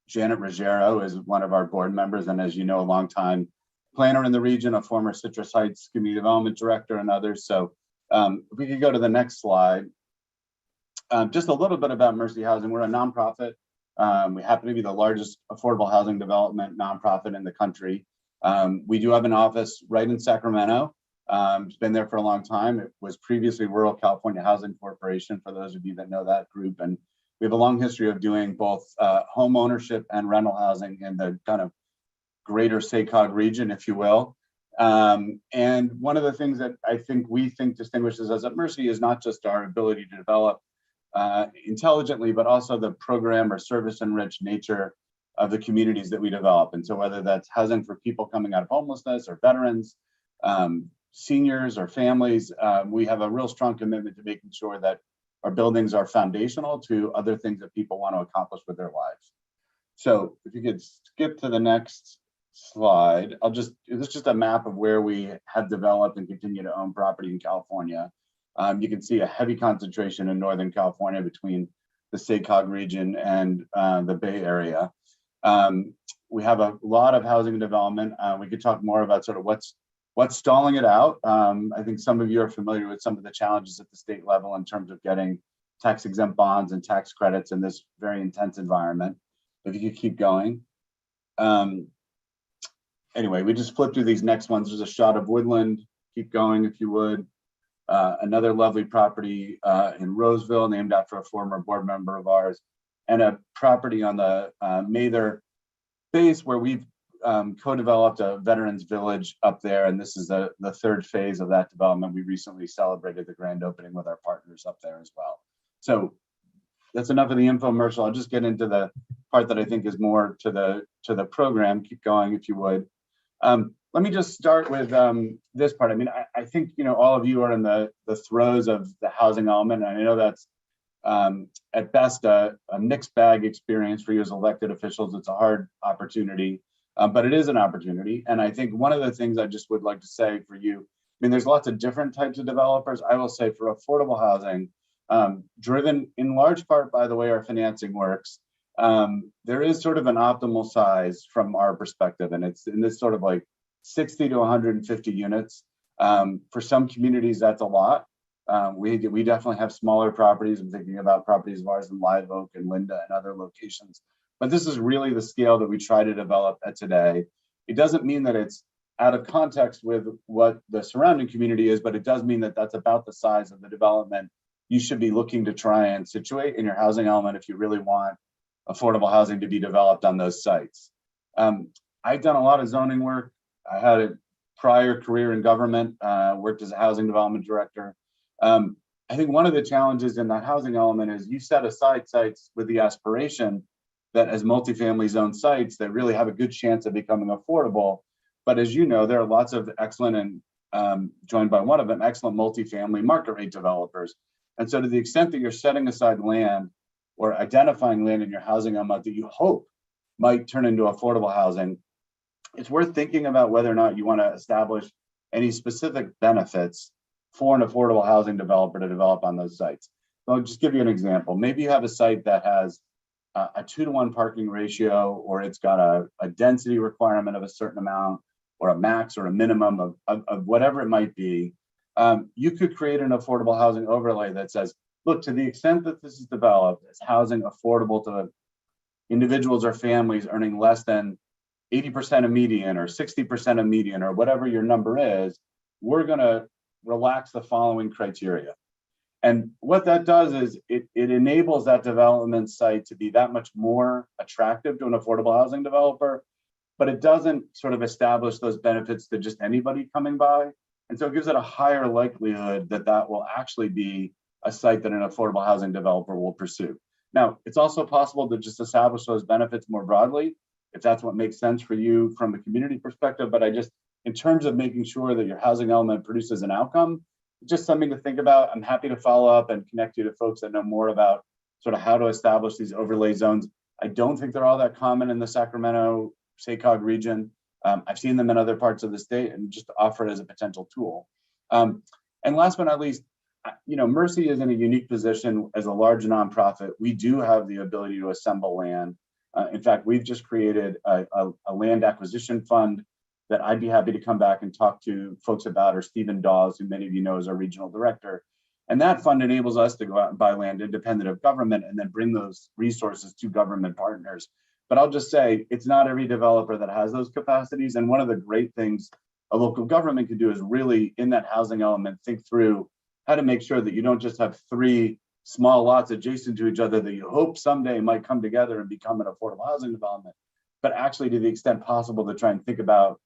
Janet Ruggiero is one of our board members, and as you know, a long time planner in the region, a former Citrus Heights Community Development Director and others. So if we could go to the next slide. Just a little bit about Mercy Housing. We're a nonprofit. We happen to be the largest affordable housing development nonprofit in the country. We do have an office right in Sacramento. It's been there for a long time. It was previously Rural California Housing Corporation, for those of you that know that group. And we have a long history of doing both home ownership and rental housing in the kind of greater SACOG region, if you will. And one of the things that I think we think distinguishes us at Mercy is not just our ability to develop intelligently, but also the program or service enriched nature of the communities that we develop. And so whether that's housing for people coming out of homelessness or veterans, seniors or families, we have a real strong commitment to making sure that our buildings are foundational to other things that people want to accomplish with their lives. So if you could skip to the next slide, this is just a map of where we have developed and continue to own property in California. You can see a heavy concentration in Northern California between the SACOG region and the Bay Area. We have a lot of housing development. We could talk more about sort of what's stalling it out. I think some of you are familiar with some of the challenges at the state level in terms of getting tax exempt bonds and tax credits in this very intense environment. If you could keep going. Anyway, we just flip through these next ones. There's a shot of Woodland. Keep going if you would. Another lovely property in Roseville, named after a former board member of ours, and a property on the Mather base where we've co-developed a veterans village up there. And this is the third phase of that development. We recently celebrated the grand opening with our partners up there as well. So that's enough of the infomercial. I'll just get into the part that I think is more to the program. Keep going if you would. Let me just start with this part. I mean, I think, you know, all of you are in the throes of the housing element. And I know that's at best a mixed bag experience for you as elected officials. It's a hard opportunity, but it is an opportunity. And I think one of the things I just would like to say for you, I mean, there's lots of different types of developers. I will say for affordable housing, driven in large part by the way our financing works, there is sort of an optimal size from our perspective. And it's in this sort of like 60 to 150 units. For some communities, that's a lot. We definitely have smaller properties. I'm thinking about properties of ours in Live Oak and Linda and other locations. But this is really the scale that we try to develop at today. It doesn't mean that it's out of context with what the surrounding community is, but it does mean that that's about the size of the development you should be looking to try and situate in your housing element if you really want affordable housing to be developed on those sites. I've done a lot of zoning work. I had a prior career in government, worked as a housing development director. I think one of the challenges in the housing element is you set aside sites with the aspiration that as multifamily zone sites that really have a good chance of becoming affordable. But as you know, there are lots of excellent and joined by one of them, excellent multifamily market rate developers. And so to the extent that you're setting aside land or identifying land in your housing element that you hope might turn into affordable housing, it's worth thinking about whether or not you want to establish any specific benefits for an affordable housing developer to develop on those sites. So I'll just give you an example. Maybe you have a site that has a 2-to-1 parking ratio, or it's got a density requirement of a certain amount, or a max or a minimum of whatever it might be. You could create an affordable housing overlay that says, look, to the extent that this is developed as housing affordable to individuals or families earning less than 80% of median or 60% of median or whatever your number is, we're going to relax the following criteria. And what that does is it enables that development site to be that much more attractive to an affordable housing developer, but it doesn't sort of establish those benefits to just anybody coming by. And so it gives it a higher likelihood that that will actually be a site that an affordable housing developer will pursue. Now, it's also possible to just establish those benefits more broadly, if that's what makes sense for you from a community perspective. But in terms of making sure that your housing element produces an outcome, just something to think about. I'm happy to follow up and connect you to folks that know more about sort of how to establish these overlay zones. I don't think they're all that common in the Sacramento, SACOG region. I've seen them in other parts of the state, and just to offer it as a potential tool. And last but not least, Mercy is in a unique position as a large nonprofit. We do have the ability to assemble land. In fact, we've just created a land acquisition fund that I'd be happy to come back and talk to folks about, or Stephen Dawes, who many of you know is our regional director. And that fund enables us to go out and buy land independent of government and then bring those resources to government partners. But I'll just say, it's not every developer that has those capacities. And one of the great things a local government can do is really, in that housing element, think through how to make sure that you don't just have 3 small lots adjacent to each other that you hope someday might come together and become an affordable housing development, but actually, to the extent possible, to try and think about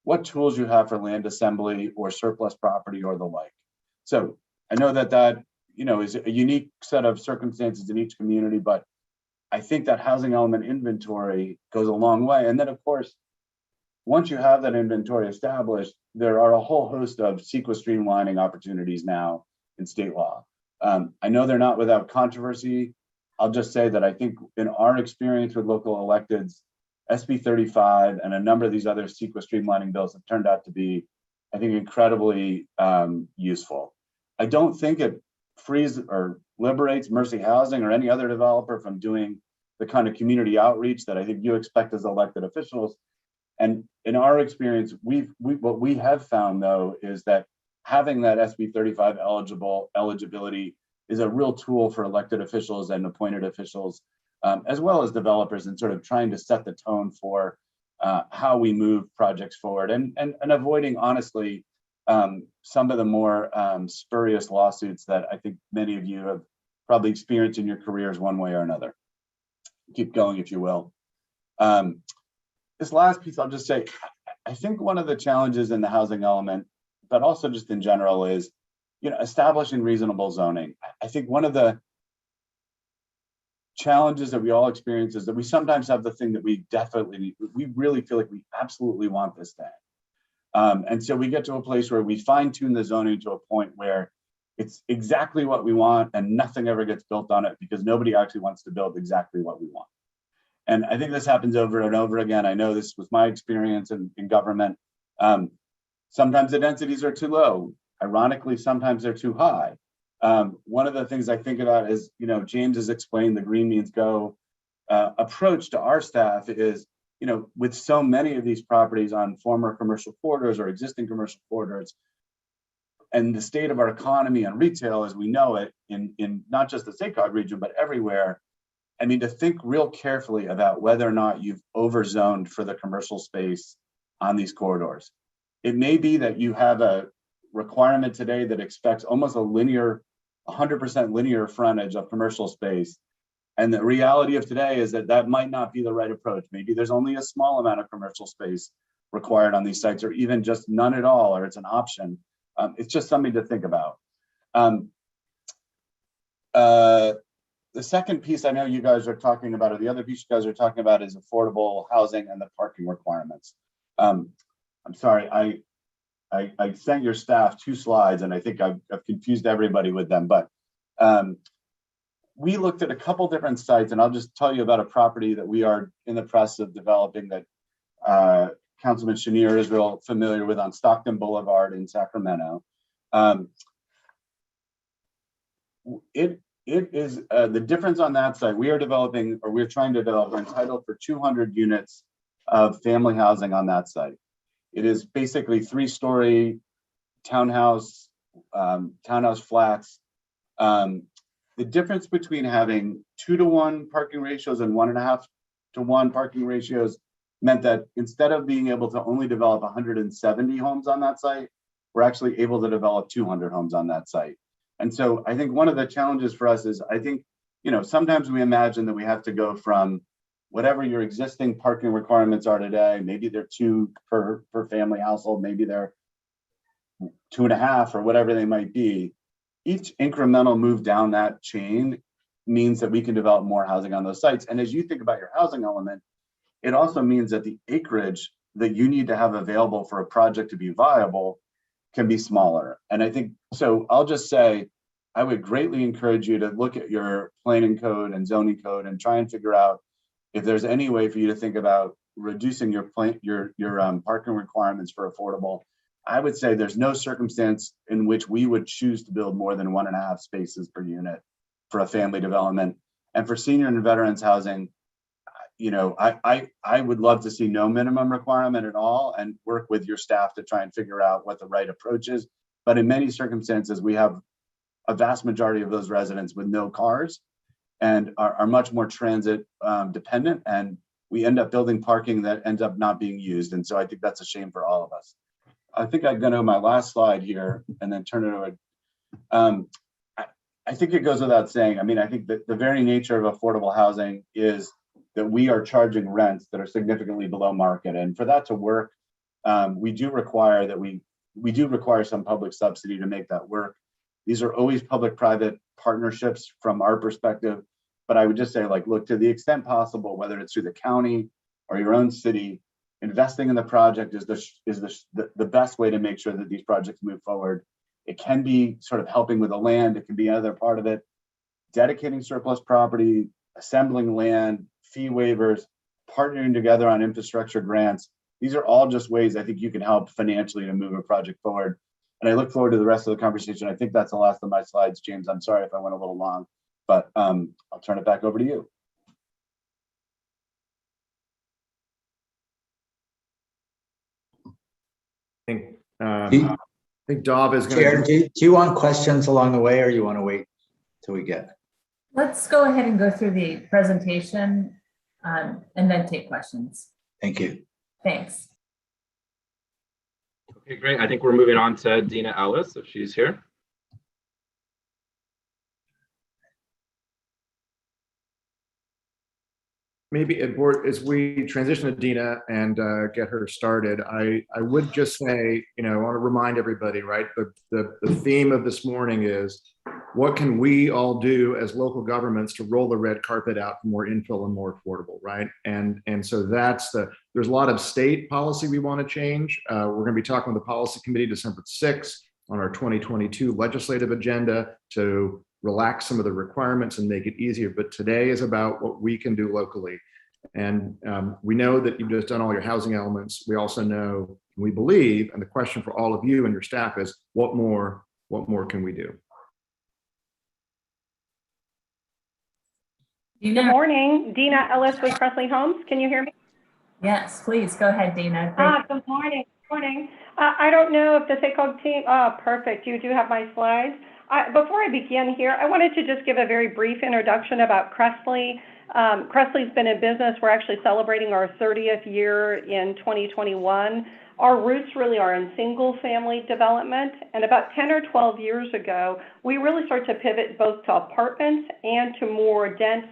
what tools you have for land assembly or surplus property or the like. So I know that is a unique set of circumstances in each community, but I think that housing element inventory goes a long way. And then, of course, once you have that inventory established, there are a whole host of CEQA streamlining opportunities now in state law. I know they're not without controversy. I'll just say that I think in our experience with local electeds, SB 35 and a number of these other CEQA streamlining bills have turned out to be, I think, incredibly useful. I don't think it frees or liberates Mercy Housing or any other developer from doing the kind of community outreach that I think you expect as elected officials. And in our experience, what we have found, though, is that having that SB 35 eligibility is a real tool for elected officials and appointed officials, as well as developers, in sort of trying to set the tone for how we move projects forward and avoiding, honestly, some of the more spurious lawsuits that I think many of you have probably experienced in your careers one way or another. Keep going, if you will. This last piece, I'll just say, I think one of the challenges in the housing element, but also just in general, is establishing reasonable zoning. I think one of the challenges that we all experience is that we sometimes have the thing that we really feel like we absolutely want this thing. And so we get to a place where we fine tune the zoning to a point where it's exactly what we want and nothing ever gets built on it because nobody actually wants to build exactly what we want. And I think this happens over and over again. I know this was my experience in government. Sometimes the densities are too low. Ironically, sometimes they're too high. One of the things I think about is, James has explained the Green Means Go approach to our staff is, with so many of these properties on former commercial corridors or existing commercial corridors, and the state of our economy and retail as we know it in not just the SACOG region, but everywhere, I mean, to think real carefully about whether or not you've overzoned for the commercial space on these corridors. It may be that you have a requirement today that expects almost a 100% linear frontage of commercial space. And the reality of today is that might not be the right approach. Maybe there's only a small amount of commercial space required on these sites, or even just none at all, or it's an option. It's just something to think about. The second piece I know you guys are talking about, or the other piece you guys are talking about, is affordable housing and the parking requirements. I'm sorry, I sent your staff 2 slides and I think I've confused everybody with them, but we looked at a couple different sites, and I'll just tell you about a property that we are in the process of developing that Councilman Chenier is real familiar with on Stockton Boulevard in Sacramento. it is the difference on that site. We are developing, or we're trying to develop, we're entitled for 200 units of family housing on that site. It is basically 3-story townhouse, townhouse flats. The difference between having 2-to-1 parking ratios and 1.5-to-1 parking ratios meant that instead of being able to only develop 170 homes on that site, we're actually able to develop 200 homes on that site. And so I think one of the challenges for us is, I think, sometimes we imagine that we have to go from whatever your existing parking requirements are today. Maybe they're 2 per family household, maybe they're 2.5 or whatever they might be. Each incremental move down that chain means that we can develop more housing on those sites. And as you think about your housing element, it also means that the acreage that you need to have available for a project to be viable can be smaller. And I think, so I'll just say, I would greatly encourage you to look at your planning code and zoning code and try and figure out if there's any way for you to think about reducing your parking requirements for affordable. I would say there's no circumstance in which we would choose to build more than 1.5 spaces per unit for a family development. And for senior and veterans housing, I would love to see no minimum requirement at all and work with your staff to try and figure out what the right approach is. But in many circumstances, we have a vast majority of those residents with no cars and are much more transit dependent, and we end up building parking that ends up not being used. And so I think that's a shame for all of us. I think I'm going to my last slide here and then turn it over. I think it goes without saying. I mean, I think that the very nature of affordable housing is that we are charging rents that are significantly below market. And for that to work, we do require some public subsidy to make that work. These are always public-private partnerships from our perspective. But I would just say, look, to the extent possible, whether it's through the county or your own city, investing in the project is the best way to make sure that these projects move forward. It can be sort of helping with the land. It can be another part of it. Dedicating surplus property, assembling land, fee waivers, partnering together on infrastructure grants. These are all just ways I think you can help financially to move a project forward. And I look forward to the rest of the conversation. I think that's the last of my slides, James. I'm sorry if I went a little long, but I'll turn it back over to you. I think Dov is going Chair, do you want questions along the way, or you want to wait till we get? Let's go ahead and go through the presentation and then take questions. Thank you. Thanks. Okay, great. I think we're moving on to Dina Ellis, if she's here. Maybe as we transition to Dina and get her started, I would just say, I want to remind everybody, right? The theme of this morning is, what can we all do as local governments to roll the red carpet out for more infill and more affordable, right? And so there's a lot of state policy we want to change. We're going to be talking with the policy committee December 6th on our 2022 legislative agenda to relax some of the requirements and make it easier. But today is about what we can do locally. And we know that you've just done all your housing elements. We also know, we believe, and the question for all of you and your staff is, what more can we do? Good morning, Dina Ellis with Presley Homes. Can you hear me? Yes, please go ahead, Dina. Good morning. Morning. I don't know if the SACOG team, perfect. You do have my slides. Before I begin here, I wanted to just give a very brief introduction about Presley. Presley's been in business. We're actually celebrating our 30th year in 2021. Our roots really are in single family development. And about 10 or 12 years ago, we really started to pivot both to apartments and to more dense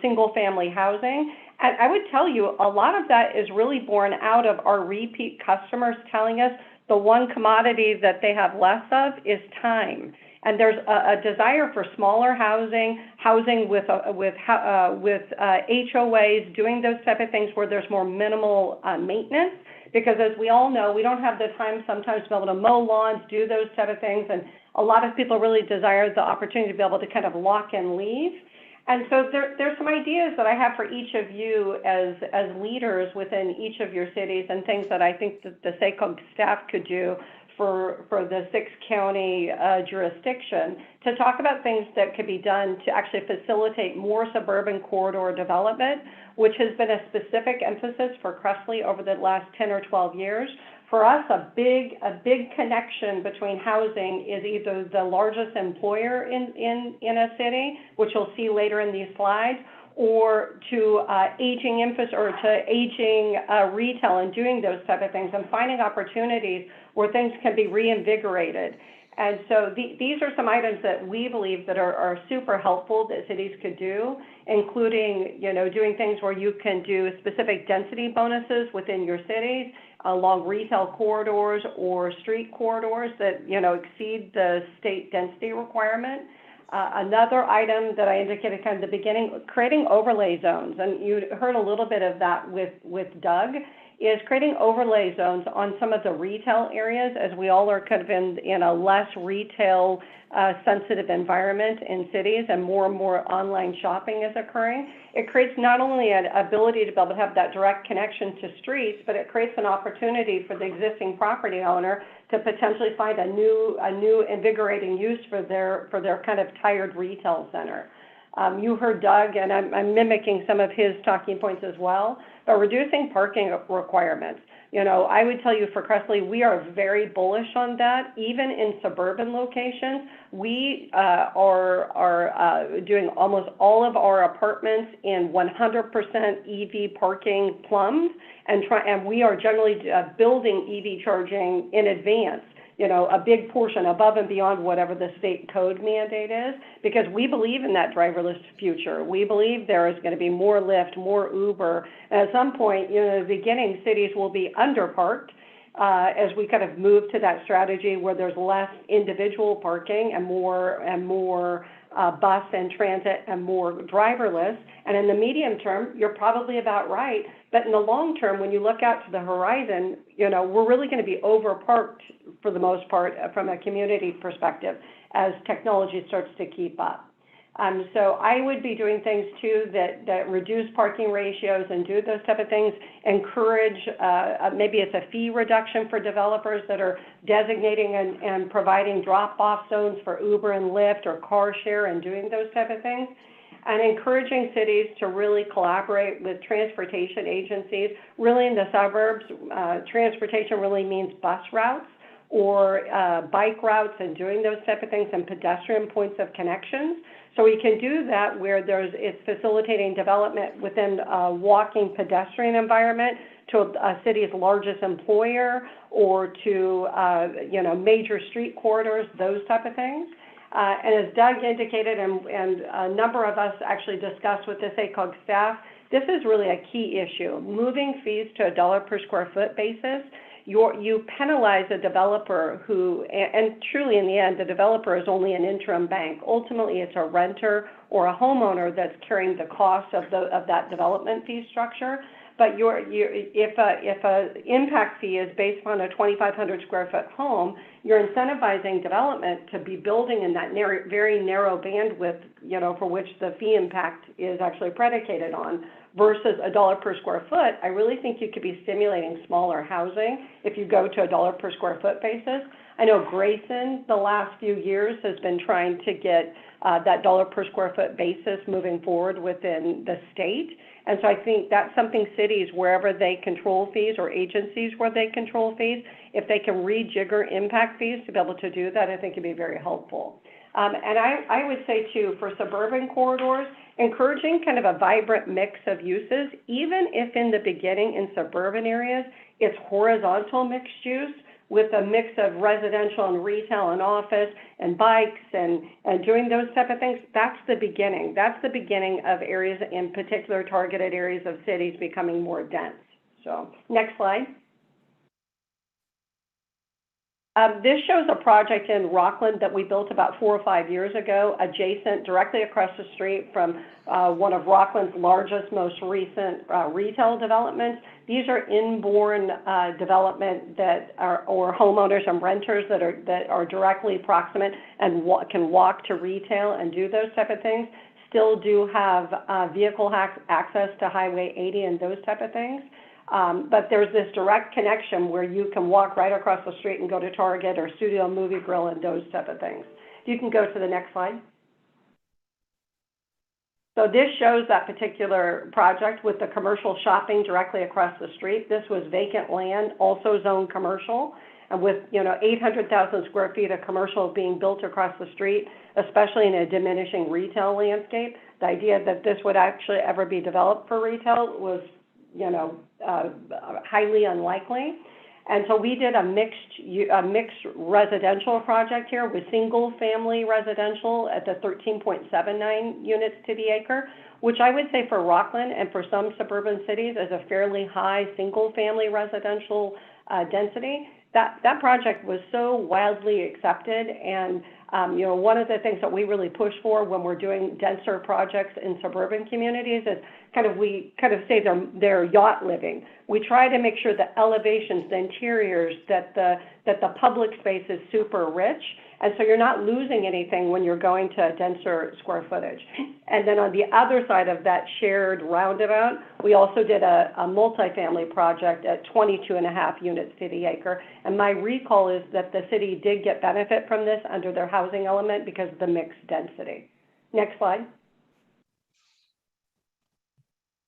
single family housing. And I would tell you, a lot of that is really born out of our repeat customers telling us the one commodity that they have less of is time. And there's a desire for smaller housing with HOAs, doing those type of things where there's more minimal maintenance. Because as we all know, we don't have the time sometimes to be able to mow lawns, do those type of things. And a lot of people really desire the opportunity to be able to kind of lock and leave. And so there's some ideas that I have for each of you as leaders within each of your cities, and things that I think that the SACOG staff could do for the 6-county jurisdiction to talk about things that could be done to actually facilitate more suburban corridor development, which has been a specific emphasis for Cressley over the last 10 or 12 years. For us, a big connection between housing is either the largest employer in a city, which you'll see later in these slides, or to aging retail and doing those type of things and finding opportunities where things can be reinvigorated. And so these are some items that we believe that are super helpful that cities could do, including, doing things where you can do specific density bonuses within your cities along retail corridors or street corridors that, exceed the state density requirement. Another item that I indicated kind of the beginning, creating overlay zones, and you heard a little bit of that with Doug, is creating overlay zones on some of the retail areas as we all are kind of in a less retail sensitive environment in cities and more online shopping is occurring. It creates not only an ability to be able to have that direct connection to streets, but it creates an opportunity for the existing property owner to potentially find a new invigorating use for their kind of tired retail center. You heard Doug, and I'm mimicking some of his talking points as well, but reducing parking requirements. I would tell you for Cressley, we are very bullish on that. Even in suburban locations, we are doing almost all of our apartments in 100% EV parking plumbed, and we are generally building EV charging in advance. A big portion above and beyond whatever the state code mandate is, because we believe in that driverless future. We believe there is going to be more Lyft, more Uber. And at some point, in the beginning, cities will be underparked as we kind of move to that strategy where there's less individual parking and more bus and transit and more driverless. And in the medium term, you're probably about right. But in the long term, when you look out to the horizon, we're really going to be overparked for the most part from a community perspective as technology starts to keep up. So I would be doing things too that reduce parking ratios and do those type of things, encourage, maybe it's a fee reduction for developers that are designating and providing drop-off zones for Uber and Lyft or car share and doing those type of things. And encouraging cities to really collaborate with transportation agencies. Really in the suburbs, transportation really means bus routes or bike routes and doing those type of things and pedestrian points of connections. So we can do that where it's facilitating development within a walking pedestrian environment to a city's largest employer or to major street corridors, those type of things. And as Doug indicated, and a number of us actually discussed with this ACOG staff, this is really a key issue. Moving fees to a $1 per square foot basis, you penalize a developer who, and truly in the end, the developer is only an interim bank. Ultimately, it's a renter or a homeowner that's carrying the cost of that development fee structure. But if an impact fee is based on a 2,500 square foot home, you're incentivizing development to be building in that very narrow bandwidth, for which the fee impact is actually predicated on, versus $1 per square foot. I really think you could be stimulating smaller housing if you go to a $1 per square foot basis. I know Grayson, the last few years, has been trying to get that $1 per square foot basis moving forward within the state. And so I think that's something cities, wherever they control fees, or agencies where they control fees, if they can rejigger impact fees to be able to do that, I think it'd be very helpful. And I would say too, for suburban corridors, encouraging kind of a vibrant mix of uses, even if in the beginning in suburban areas, it's horizontal mixed use with a mix of residential and retail and office and bikes and doing those type of things. That's the beginning. That's the beginning of areas, in particular targeted areas of cities, becoming more dense. So next slide. This shows a project in Rockland that we built about 4 or 5 years ago, adjacent, directly across the street from one of Rockland's largest, most recent retail developments. These are inborn development that are, or homeowners and renters that are directly proximate and can walk to retail and do those type of things. Still do have vehicle access to Highway 80 and those type of things. But there's this direct connection where you can walk right across the street and go to Target or Studio Movie Grill and those type of things. You can go to the next slide. So this shows that particular project with the commercial shopping directly across the street. This was vacant land, also zoned commercial, and with 800,000 square feet of commercial being built across the street, especially in a diminishing retail landscape. The idea that this would actually ever be developed for retail was, highly unlikely. And so we did a mixed residential project here with single family residential at the 13.79 units to the acre, which I would say for Rockland and for some suburban cities is a fairly high single family residential density. That project was so wildly accepted, and one of the things that we really push for when we're doing denser projects in suburban communities is we say they're yacht living. We try to make sure the elevations, the interiors, that the public space is super rich, and so you're not losing anything when you're going to denser square footage. And then on the other side of that shared roundabout, we also did a multifamily project at 22.5 units to the acre. And my recall is that the city did get benefit from this under their housing element because of the mixed density. Next slide.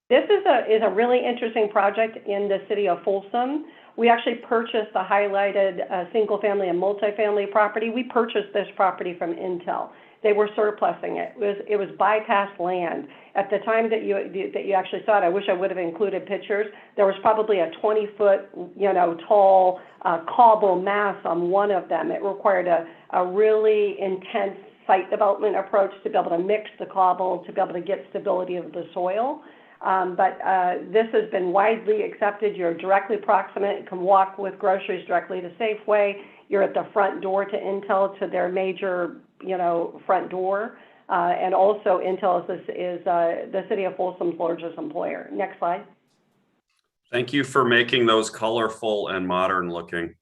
This is a really interesting project in the city of Folsom. We actually purchased the highlighted single family and multifamily property. We purchased this property from Intel. They were surplusing it. It was bypassed land. At the time that you actually saw it, I wish I would have included pictures. There was probably a 20-foot, tall cobble mass on one of them. It required a really intense site development approach to be able to mix the cobble, to be able to get stability of the soil. But this has been widely accepted. You're directly proximate. You can walk with groceries directly to Safeway. You're at the front door to Intel, to their major, front door. And also Intel is the city of Folsom's largest employer. Next slide. Thank you for making those colorful and modern looking.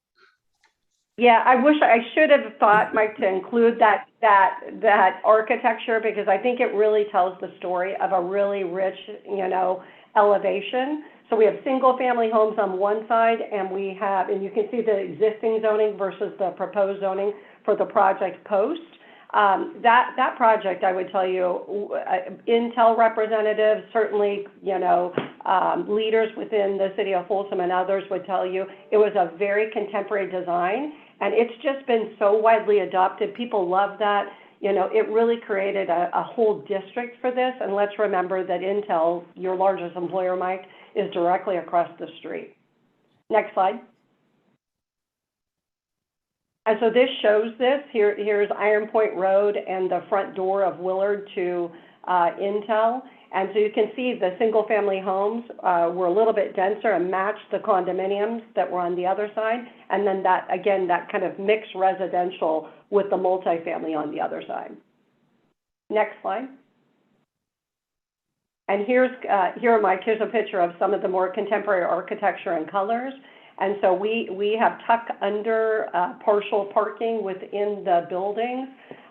Yeah, I should have thought, Mike, to include that architecture, because I think it really tells the story of a really rich, elevation. So we have single family homes on one side, and and you can see the existing zoning versus the proposed zoning for the project post. That project, I would tell you, Intel representatives, certainly, leaders within the city of Folsom and others would tell you it was a very contemporary design, and it's just been so widely adopted. People love that. It really created a whole district for this. And let's remember that Intel, your largest employer, Mike, is directly across the street. Next slide. And so this shows this. Here's Iron Point Road and the front door of Willard to Intel. And so you can see the single family homes were a little bit denser and matched the condominiums that were on the other side. And then that kind of mixed residential with the multifamily on the other side. Next slide. And here, Mike, here's a picture of some of the more contemporary architecture and colors. And so we have tucked under partial parking within the buildings.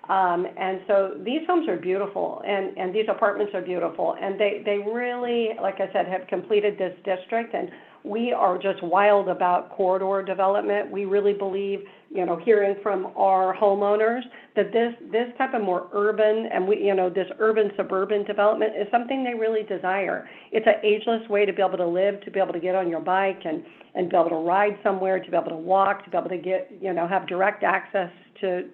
And so these homes are beautiful, and these apartments are beautiful. And they really, like I said, have completed this district. And we are just wild about corridor development. We really believe, hearing from our homeowners, that this type of more urban and this urban suburban development is something they really desire. It's an ageless way to be able to live, to be able to get on your bike and be able to ride somewhere, to be able to walk, to be able to get, have direct access to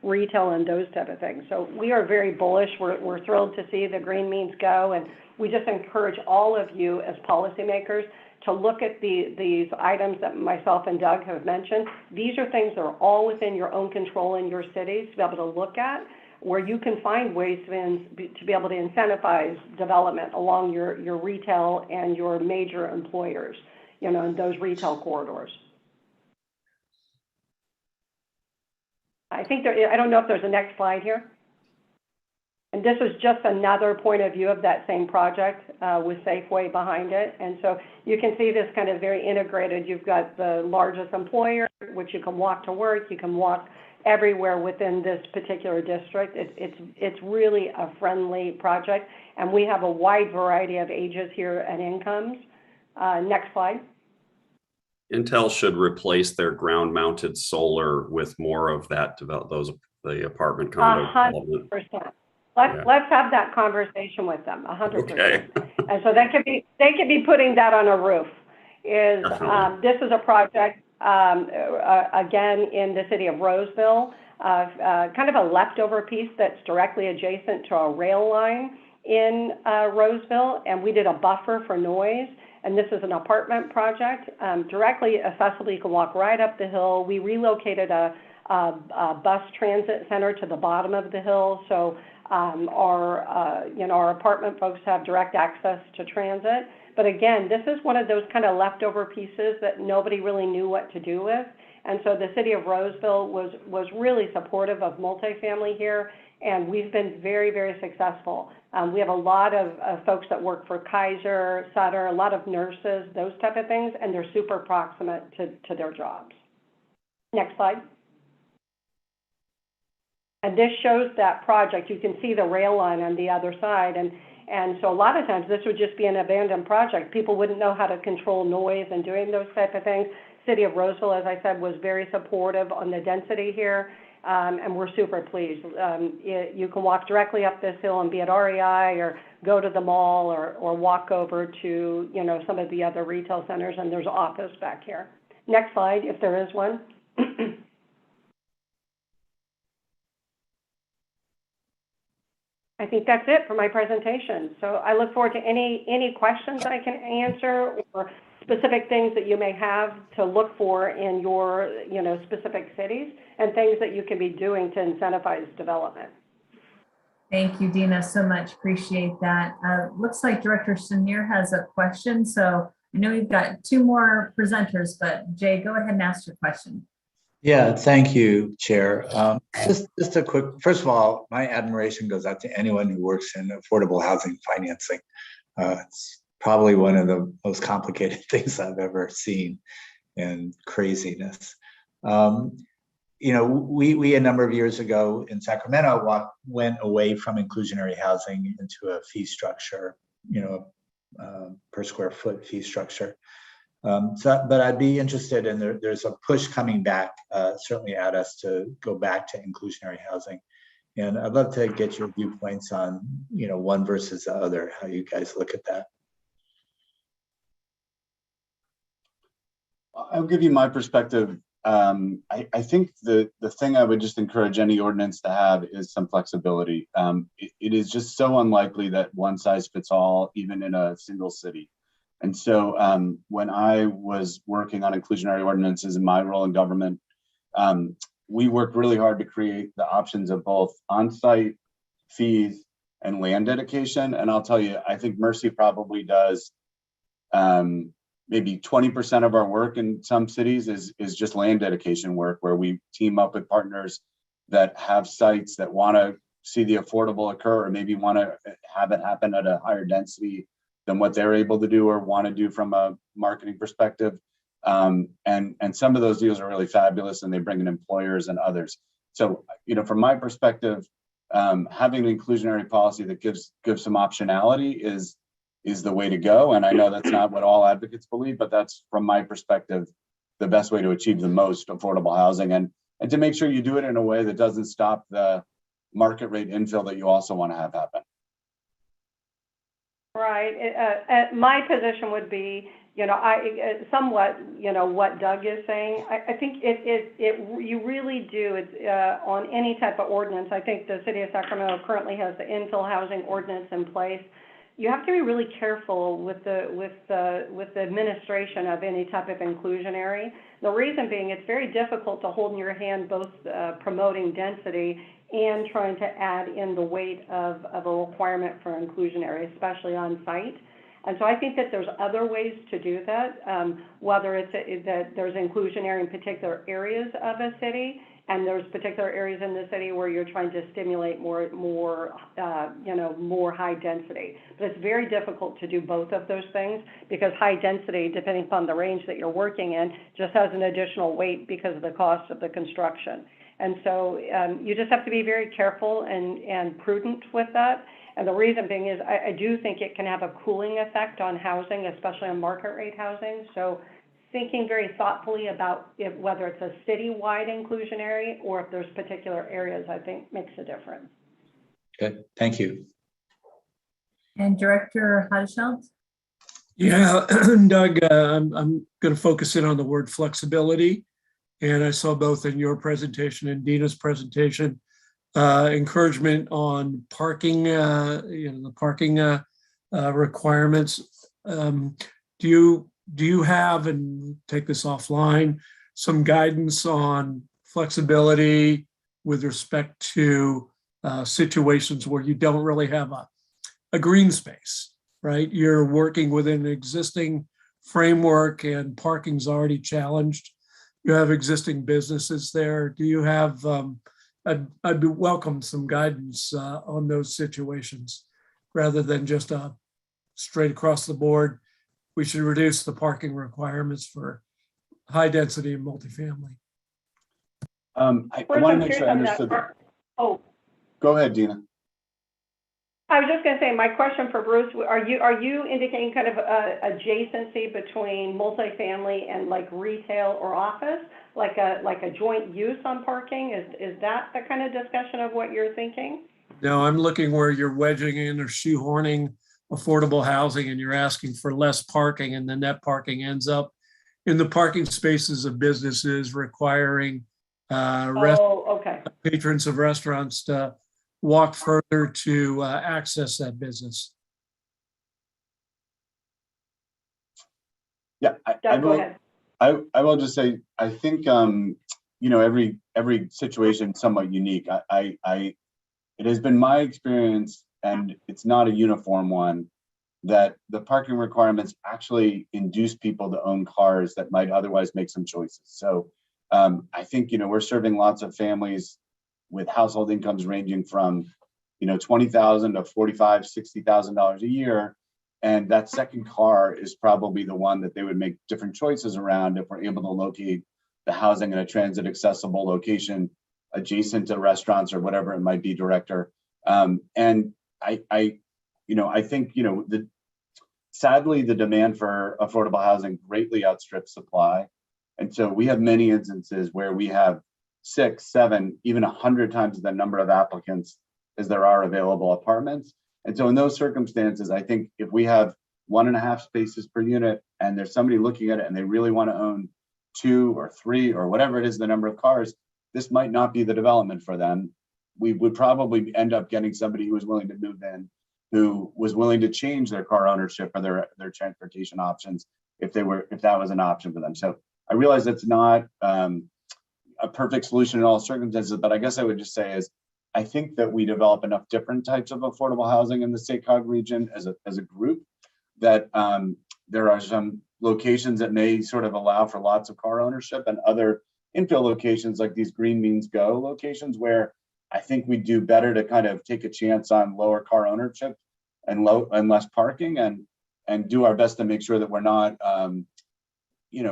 retail and those type of things. So we are very bullish. We're thrilled to see the Green Means go, and we just encourage all of you as policymakers to look at these items that myself and Doug have mentioned. These are things that are all within your own control in your cities to be able to look at, where you can find ways to be able to incentivize development along your retail and your major employers, in those retail corridors. I don't know if there's a next slide here. And this is just another point of view of that same project with Safeway behind it. And so you can see this kind of very integrated. You've got the largest employer, which you can walk to work. You can walk everywhere within this particular district. It's really a friendly project. And we have a wide variety of ages here and incomes. Next slide. Intel should replace their ground mounted solar with more of that the apartment condo development. 100%. Yeah. Let's have that conversation with them, 100%. Okay. And so they could be putting that on a roof. This is a project, again, in the city of Roseville, kind of a leftover piece that's directly adjacent to a rail line in Roseville, and we did a buffer for noise. And this is an apartment project, directly accessible. You can walk right up the hill. We relocated a bus transit center to the bottom of the hill, so our apartment folks have direct access to transit. But again, this is one of those kind of leftover pieces that nobody really knew what to do with. And so the city of Roseville was really supportive of multifamily here, and we've been very, very successful. We have a lot of folks that work for Kaiser, Sutter, a lot of nurses, those type of things, and they're super proximate to their jobs. Next slide. And this shows that project. You can see the rail line on the other side. And so a lot of times this would just be an abandoned project. People wouldn't know how to control noise and doing those type of things. City of Roseville, as I said, was very supportive on the density here, and we're super pleased. You can walk directly up this hill and be at REI or go to the mall or walk over to some of the other retail centers, and there's office back here. Next slide, if there is one. I think that's it for my presentation. So I look forward to any questions I can answer or specific things that you may have to look for in your specific cities and things that you can be doing to incentivize development. Thank you, Dina, so much. Appreciate that. Looks like Director Chenier has a question. So I know we've got two more presenters, but Jay, go ahead and ask your question. Yeah, thank you, Chair. Just a quick, first of all, my admiration goes out to anyone who works in affordable housing financing. It's probably one of the most complicated things I've ever seen, and craziness. We a number of years ago in Sacramento went away from inclusionary housing into a fee structure, per square foot fee structure. But I'd be interested in there's a push coming back, certainly at us to go back to inclusionary housing. And I'd love to get your viewpoints on, one versus the other, how you guys look at that. I'll give you my perspective. I think the thing I would just encourage any ordinance to have is some flexibility. It is just so unlikely that one size fits all, even in a single city. And so when I was working on inclusionary ordinances in my role in government, we worked really hard to create the options of both on-site fees and land dedication. And I'll tell you, I think Mercy probably does maybe 20% of our work in some cities is just land dedication work, where we team up with partners that have sites that want to see the affordable occur, or maybe want to have it happen at a higher density than what they're able to do or want to do from a marketing perspective. And some of those deals are really fabulous, and they bring in employers and others. So, from my perspective, having an inclusionary policy that gives some optionality is the way to go. And I know that's not what all advocates believe, but that's, from my perspective, the best way to achieve the most affordable housing, and to make sure you do it in a way that doesn't stop the market rate infill that you also want to have happen. Right. My position would be, somewhat, what Doug is saying. I think you really do. It's on any type of ordinance. I think the city of Sacramento currently has the infill housing ordinance in place. You have to be really careful with the administration of any type of inclusionary. The reason being, it's very difficult to hold in your hand both promoting density and trying to add in the weight of a requirement for inclusionary, especially on site. And so I think that there's other ways to do that, whether it's that there's inclusionary in particular areas of a city, and there's particular areas in the city where you're trying to stimulate more high density. But it's very difficult to do both of those things, because high density, depending upon the range that you're working in, just has an additional weight because of the cost of the construction. And so you just have to be very careful and prudent with that. And the reason being is I do think it can have a cooling effect on housing, especially on market rate housing. So thinking very thoughtfully about whether it's a citywide inclusionary or if there's particular areas, I think makes a difference. Good, thank you. And Director Hadeshelt? Yeah, Doug, I'm going to focus in on the word flexibility. And I saw both in your presentation and Dina's presentation, encouragement on parking, the parking requirements. Do you have, and take this offline, some guidance on flexibility with respect to situations where you don't really have a green space, right? You're working within an existing framework and parking's already challenged. You have existing businesses there. Do you have, I'd welcome some guidance on those situations rather than just a straight across the board. We should reduce the parking requirements for high density and multifamily. I want to make sure I understood. Oh, go ahead, Dina. I was just going to say, my question for Bruce, are you indicating kind of adjacency between multifamily and like retail or office, like a joint use on parking? Is that the kind of discussion of what you're thinking? No, I'm looking where you're wedging in or shoehorning affordable housing and you're asking for less parking, and then that parking ends up in the parking spaces of businesses requiring patrons of restaurants to walk further to access that business. Yeah, I will just say, I think, every situation is somewhat unique. It has been my experience, and it's not a uniform one, that the parking requirements actually induce people to own cars that might otherwise make some choices. So I think, we're serving lots of families with household incomes ranging from, $20,000 to $45,000, $60,000 a year. And that second car is probably the one that they would make different choices around if we're able to locate the housing in a transit accessible location adjacent to restaurants or whatever it might be, Director. And I think, sadly, the demand for affordable housing greatly outstrips supply. And so we have many instances where we have 6, 7, even 100 times the number of applicants as there are available apartments. And so in those circumstances, I think if we have 1.5 spaces per unit and there's somebody looking at it and they really want to own 2 or 3 or whatever it is, the number of cars, this might not be the development for them. We would probably end up getting somebody who was willing to move in, who was willing to change their car ownership or their transportation options if that was an option for them. So I realize that's not a perfect solution in all circumstances, but I guess I would just say is, I think that we develop enough different types of affordable housing in the State Cog region as a group that there are some locations that may sort of allow for lots of car ownership, and other infill locations like these Green Means Go locations where I think we do better to kind of take a chance on lower car ownership and less parking, and do our best to make sure that we're not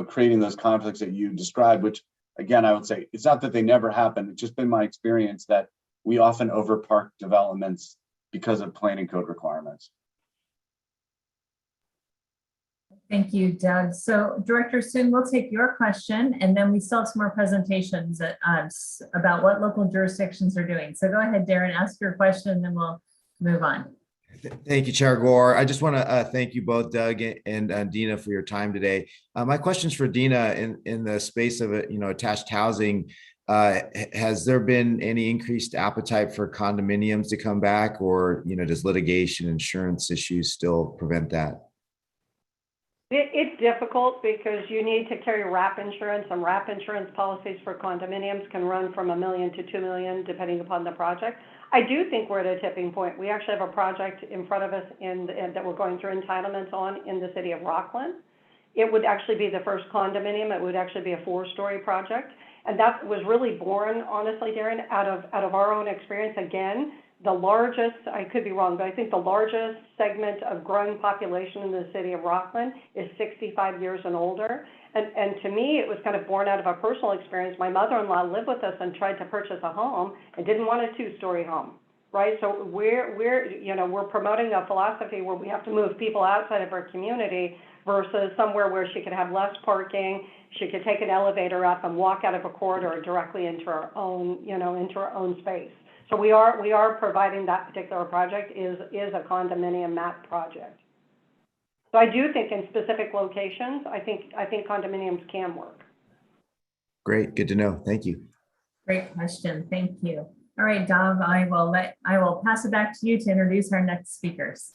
creating those conflicts that you described, which again, I would say it's not that they never happen. It's just been my experience that we often overpark developments because of planning code requirements. Thank you, Doug. So Director, soon we'll take your question, and then we still have some more presentations about what local jurisdictions are doing. So go ahead, Darren, ask your question, and then we'll move on. Thank you, Chair Gore. I just want to thank you both, Doug and Dina, for your time today. My question's for Dina in the space of attached housing. Has there been any increased appetite for condominiums to come back, or does litigation, insurance issues still prevent that? It's difficult because you need to carry wrap insurance, and wrap insurance policies for condominiums can run from $1 million to $2 million depending upon the project. I do think we're at a tipping point. We actually have a project in front of us that we're going through entitlements on in the city of Rockland. It would actually be the first condominium. It would actually be a 4-story project. And that was really born, honestly, Darren, out of our own experience. Again, the largest, I could be wrong, but I think the largest segment of growing population in the city of Rockland is 65 years and older. And to me, it was kind of born out of a personal experience. My mother-in-law lived with us and tried to purchase a home and didn't want a 2-story home. right? So we're promoting a philosophy where we have to move people outside of our community versus somewhere where she could have less parking, she could take an elevator up and walk out of a corridor directly into her own, into her own space. So we are providing that particular project is a condominium map project. So I do think in specific locations, I think condominiums can work. Great, good to know. Thank you. Great question. Thank you. All right, Dov, I will pass it back to you to introduce our next speakers.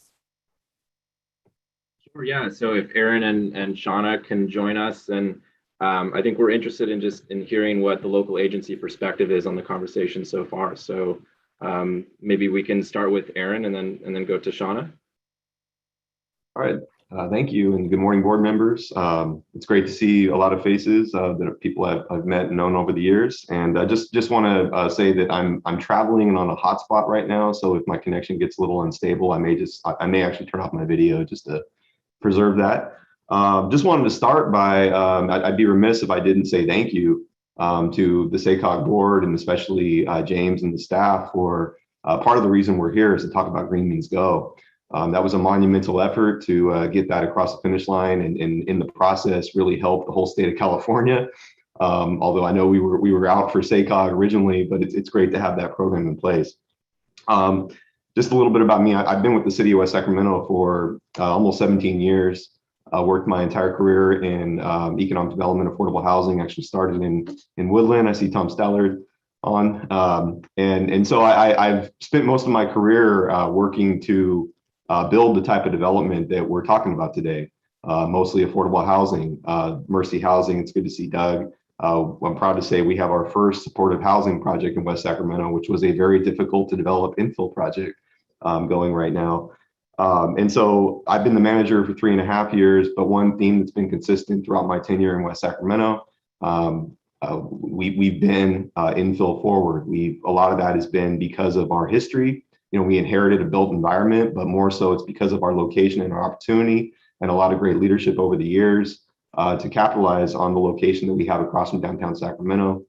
Sure, yeah. So if Aaron and Shauna can join us, and I think we're interested in hearing what the local agency perspective is on the conversation so far. So maybe we can start with Aaron and then go to Shauna. All right. Thank you, and good morning, board members. It's great to see a lot of faces that people I've met and known over the years. And I just want to say that I'm traveling and on a hotspot right now. So if my connection gets a little unstable, I may actually turn off my video just to preserve that. Just wanted to start by I'd be remiss if I didn't say thank you to the SACOG board, and especially James and the staff for part of the reason we're here is to talk about Green Means Go. That was a monumental effort to get that across the finish line, and in the process really helped the whole state of California. Although I know we were out for SACOG originally, but it's great to have that program in place. Just a little bit about me. I've been with the city of West Sacramento for almost 17 years. Worked my entire career in economic development, affordable housing. Actually started in Woodland. I see Tom Stallard on. And so I've spent most of my career working to build the type of development that we're talking about today, mostly affordable housing, Mercy Housing. It's good to see Doug. I'm proud to say we have our first supportive housing project in West Sacramento, which was a very difficult to develop infill project going right now. And so I've been the manager for 3.5 years, but one theme that's been consistent throughout my tenure in West Sacramento, we've been infill forward. A lot of that has been because of our history. We inherited a built environment, but more so it's because of our location and our opportunity and a lot of great leadership over the years to capitalize on the location that we have across from downtown Sacramento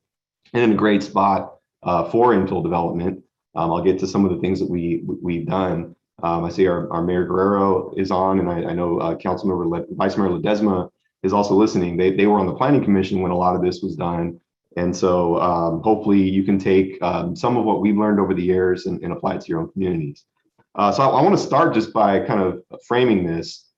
and in a great spot for infill development. I'll get to some of the things that we've done. I see our Mayor Guerrero is on, and I know Vice Mayor Ledesma is also listening. They were on the Planning Commission when a lot of this was done. And so hopefully you can take some of what we've learned over the years and apply it to your own communities. So I want to start just by kind of framing this.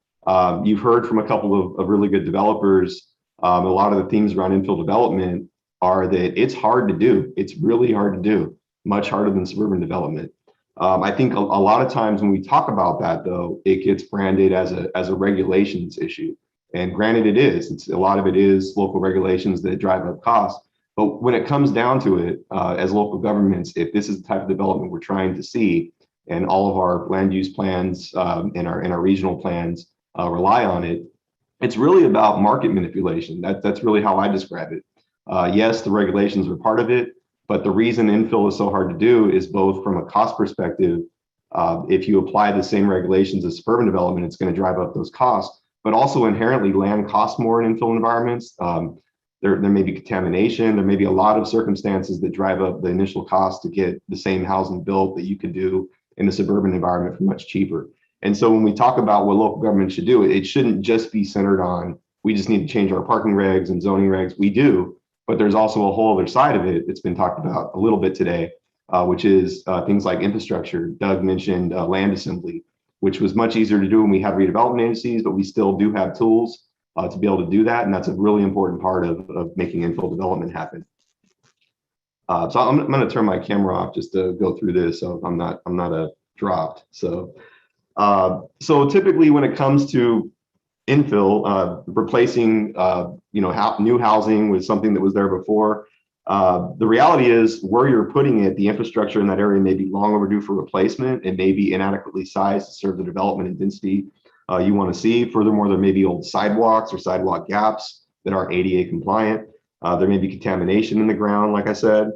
You've heard from a couple of really good developers. A lot of the themes around infill development are that it's hard to do. It's really hard to do, much harder than suburban development. I think a lot of times when we talk about that, though, it gets branded as a regulations issue. And granted, it is. A lot of it is local regulations that drive up costs. But when it comes down to it, as local governments, if this is the type of development we're trying to see, and all of our land use plans and our regional plans rely on it, it's really about market manipulation. That's really how I describe it. Yes, the regulations are part of it, but the reason infill is so hard to do is both from a cost perspective. If you apply the same regulations as suburban development, it's going to drive up those costs, but also inherently land costs more in infill environments. There may be contamination. There may be a lot of circumstances that drive up the initial cost to get the same housing built that you could do in a suburban environment for much cheaper. And so when we talk about what local government should do, it shouldn't just be centered on, we just need to change our parking regs and zoning regs. We do, but there's also a whole other side of it that's been talked about a little bit today, which is things like infrastructure. Doug mentioned land assembly, which was much easier to do when we had redevelopment agencies, but we still do have tools to be able to do that. And that's a really important part of making infill development happen. So I'm going to turn my camera off just to go through this, so I'm not dropped. So typically when it comes to infill, replacing new housing with something that was there before, the reality is where you're putting it, the infrastructure in that area may be long overdue for replacement. It may be inadequately sized to serve the development and density you want to see. Furthermore, there may be old sidewalks or sidewalk gaps that aren't ADA compliant. There may be contamination in the ground, like I said.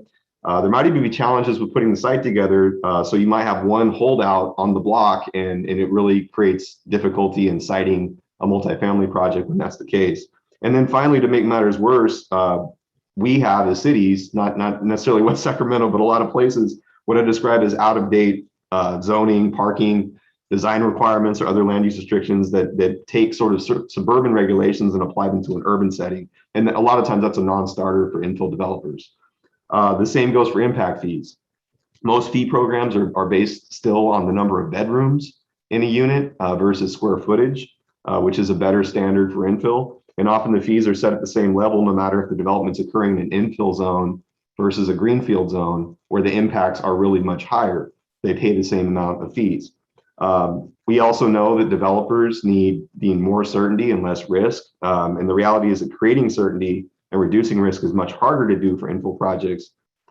There might even be challenges with putting the site together. So you might have one holdout on the block, and it really creates difficulty in siting a multifamily project when that's the case. And then finally, to make matters worse, we have as cities, not necessarily West Sacramento, but a lot of places what I describe as out-of-date zoning, parking, design requirements, or other land use restrictions that take sort of suburban regulations and apply them to an urban setting. And a lot of times that's a non-starter for infill developers. The same goes for impact fees. Most fee programs are based still on the number of bedrooms in a unit versus square footage, which is a better standard for infill. And often the fees are set at the same level, no matter if the development's occurring in an infill zone versus a greenfield zone, where the impacts are really much higher. They pay the same amount of fees. We also know that developers need more certainty and less risk. And the reality is that creating certainty and reducing risk is much harder to do for infill projects.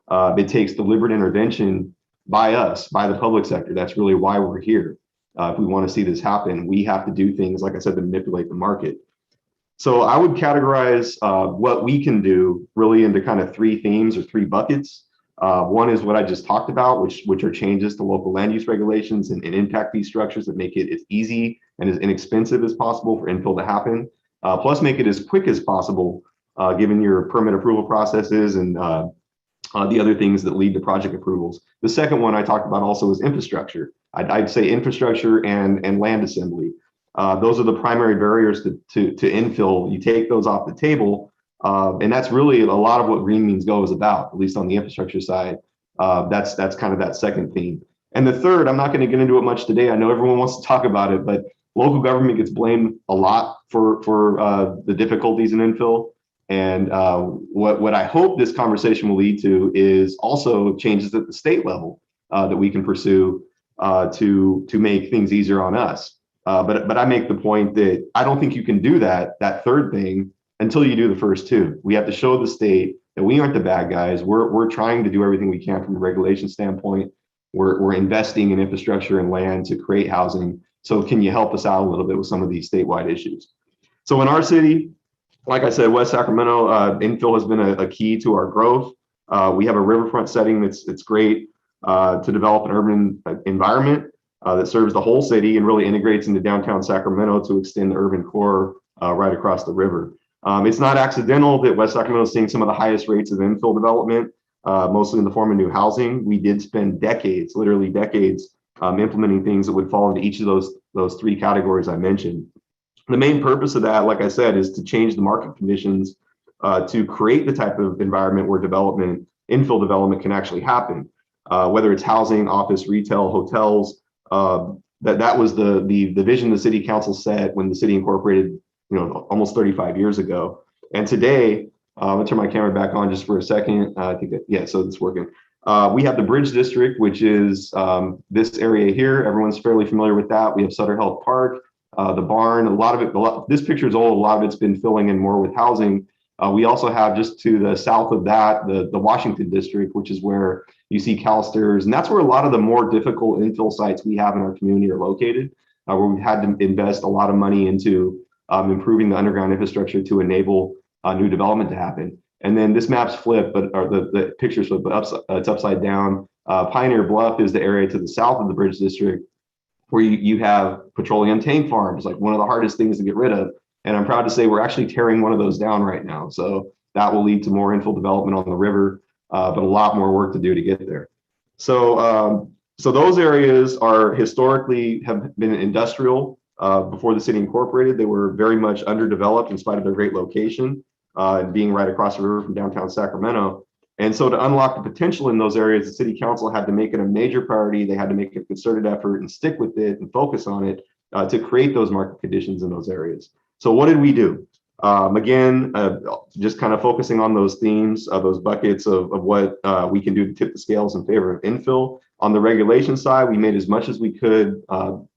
It takes deliberate intervention by us, by the public sector. That's really why we're here. If we want to see this happen, we have to do things, like I said, to manipulate the market. So I would categorize what we can do really into kind of three themes or three buckets. One is what I just talked about, which are changes to local land use regulations and impact fee structures that make it as easy and as inexpensive as possible for infill to happen, plus make it as quick as possible, given your permit approval processes and the other things that lead to project approvals. The second one I talked about also is infrastructure. I'd say infrastructure and land assembly. Those are the primary barriers to infill. You take those off the table, and that's really a lot of what Green Means Go is about, at least on the infrastructure side. That's kind of that second theme. And the third, I'm not going to get into it much today. I know everyone wants to talk about it, but local government gets blamed a lot for the difficulties in infill. And what I hope this conversation will lead to is also changes at the state level that we can pursue to make things easier on us. But I make the point that I don't think you can do that third thing until you do the first two. We have to show the state that we aren't the bad guys. We're trying to do everything we can from a regulation standpoint. We're investing in infrastructure and land to create housing. So can you help us out a little bit with some of these statewide issues? So in our city, like I said, West Sacramento, infill has been a key to our growth. We have a riverfront setting that's great to develop an urban environment that serves the whole city and really integrates into downtown Sacramento to extend the urban core right across the river. It's not accidental that West Sacramento is seeing some of the highest rates of infill development, mostly in the form of new housing. We did spend decades, literally decades, implementing things that would fall into each of those three categories I mentioned. The main purpose of that, like I said, is to change the market conditions to create the type of environment where infill development can actually happen, whether it's housing, office, retail, hotels. That was the vision the city council set when the city incorporated, almost 35 years ago. And today, I'll turn my camera back on just for a second. I think that, yeah, so it's working. We have the Bridge District, which is this area here. Everyone's fairly familiar with that. We have Sutter Health Park, the barn. This picture is old. A lot of it's been filling in more with housing. We also have just to the south of that, the Washington District, which is where you see CalSTRS. And that's where a lot of the more difficult infill sites we have in our community are located, where we've had to invest a lot of money into improving the underground infrastructure to enable new development to happen. And then this map's flipped, or the picture's flipped, but it's upside down. Pioneer Bluff is the area to the south of the Bridge District, where you have petroleum tank farms, like one of the hardest things to get rid of. And I'm proud to say we're actually tearing one of those down right now. So that will lead to more infill development on the river, but a lot more work to do to get there. So those areas are historically have been industrial before the city incorporated. They were very much underdeveloped in spite of their great location and being right across the river from downtown Sacramento. And so to unlock the potential in those areas, the city council had to make it a major priority. They had to make a concerted effort and stick with it and focus on it to create those market conditions in those areas. So what did we do? Again, just kind of focusing on those themes, those buckets of what we can do to tip the scales in favor of infill. On the regulation side, we made as much as we could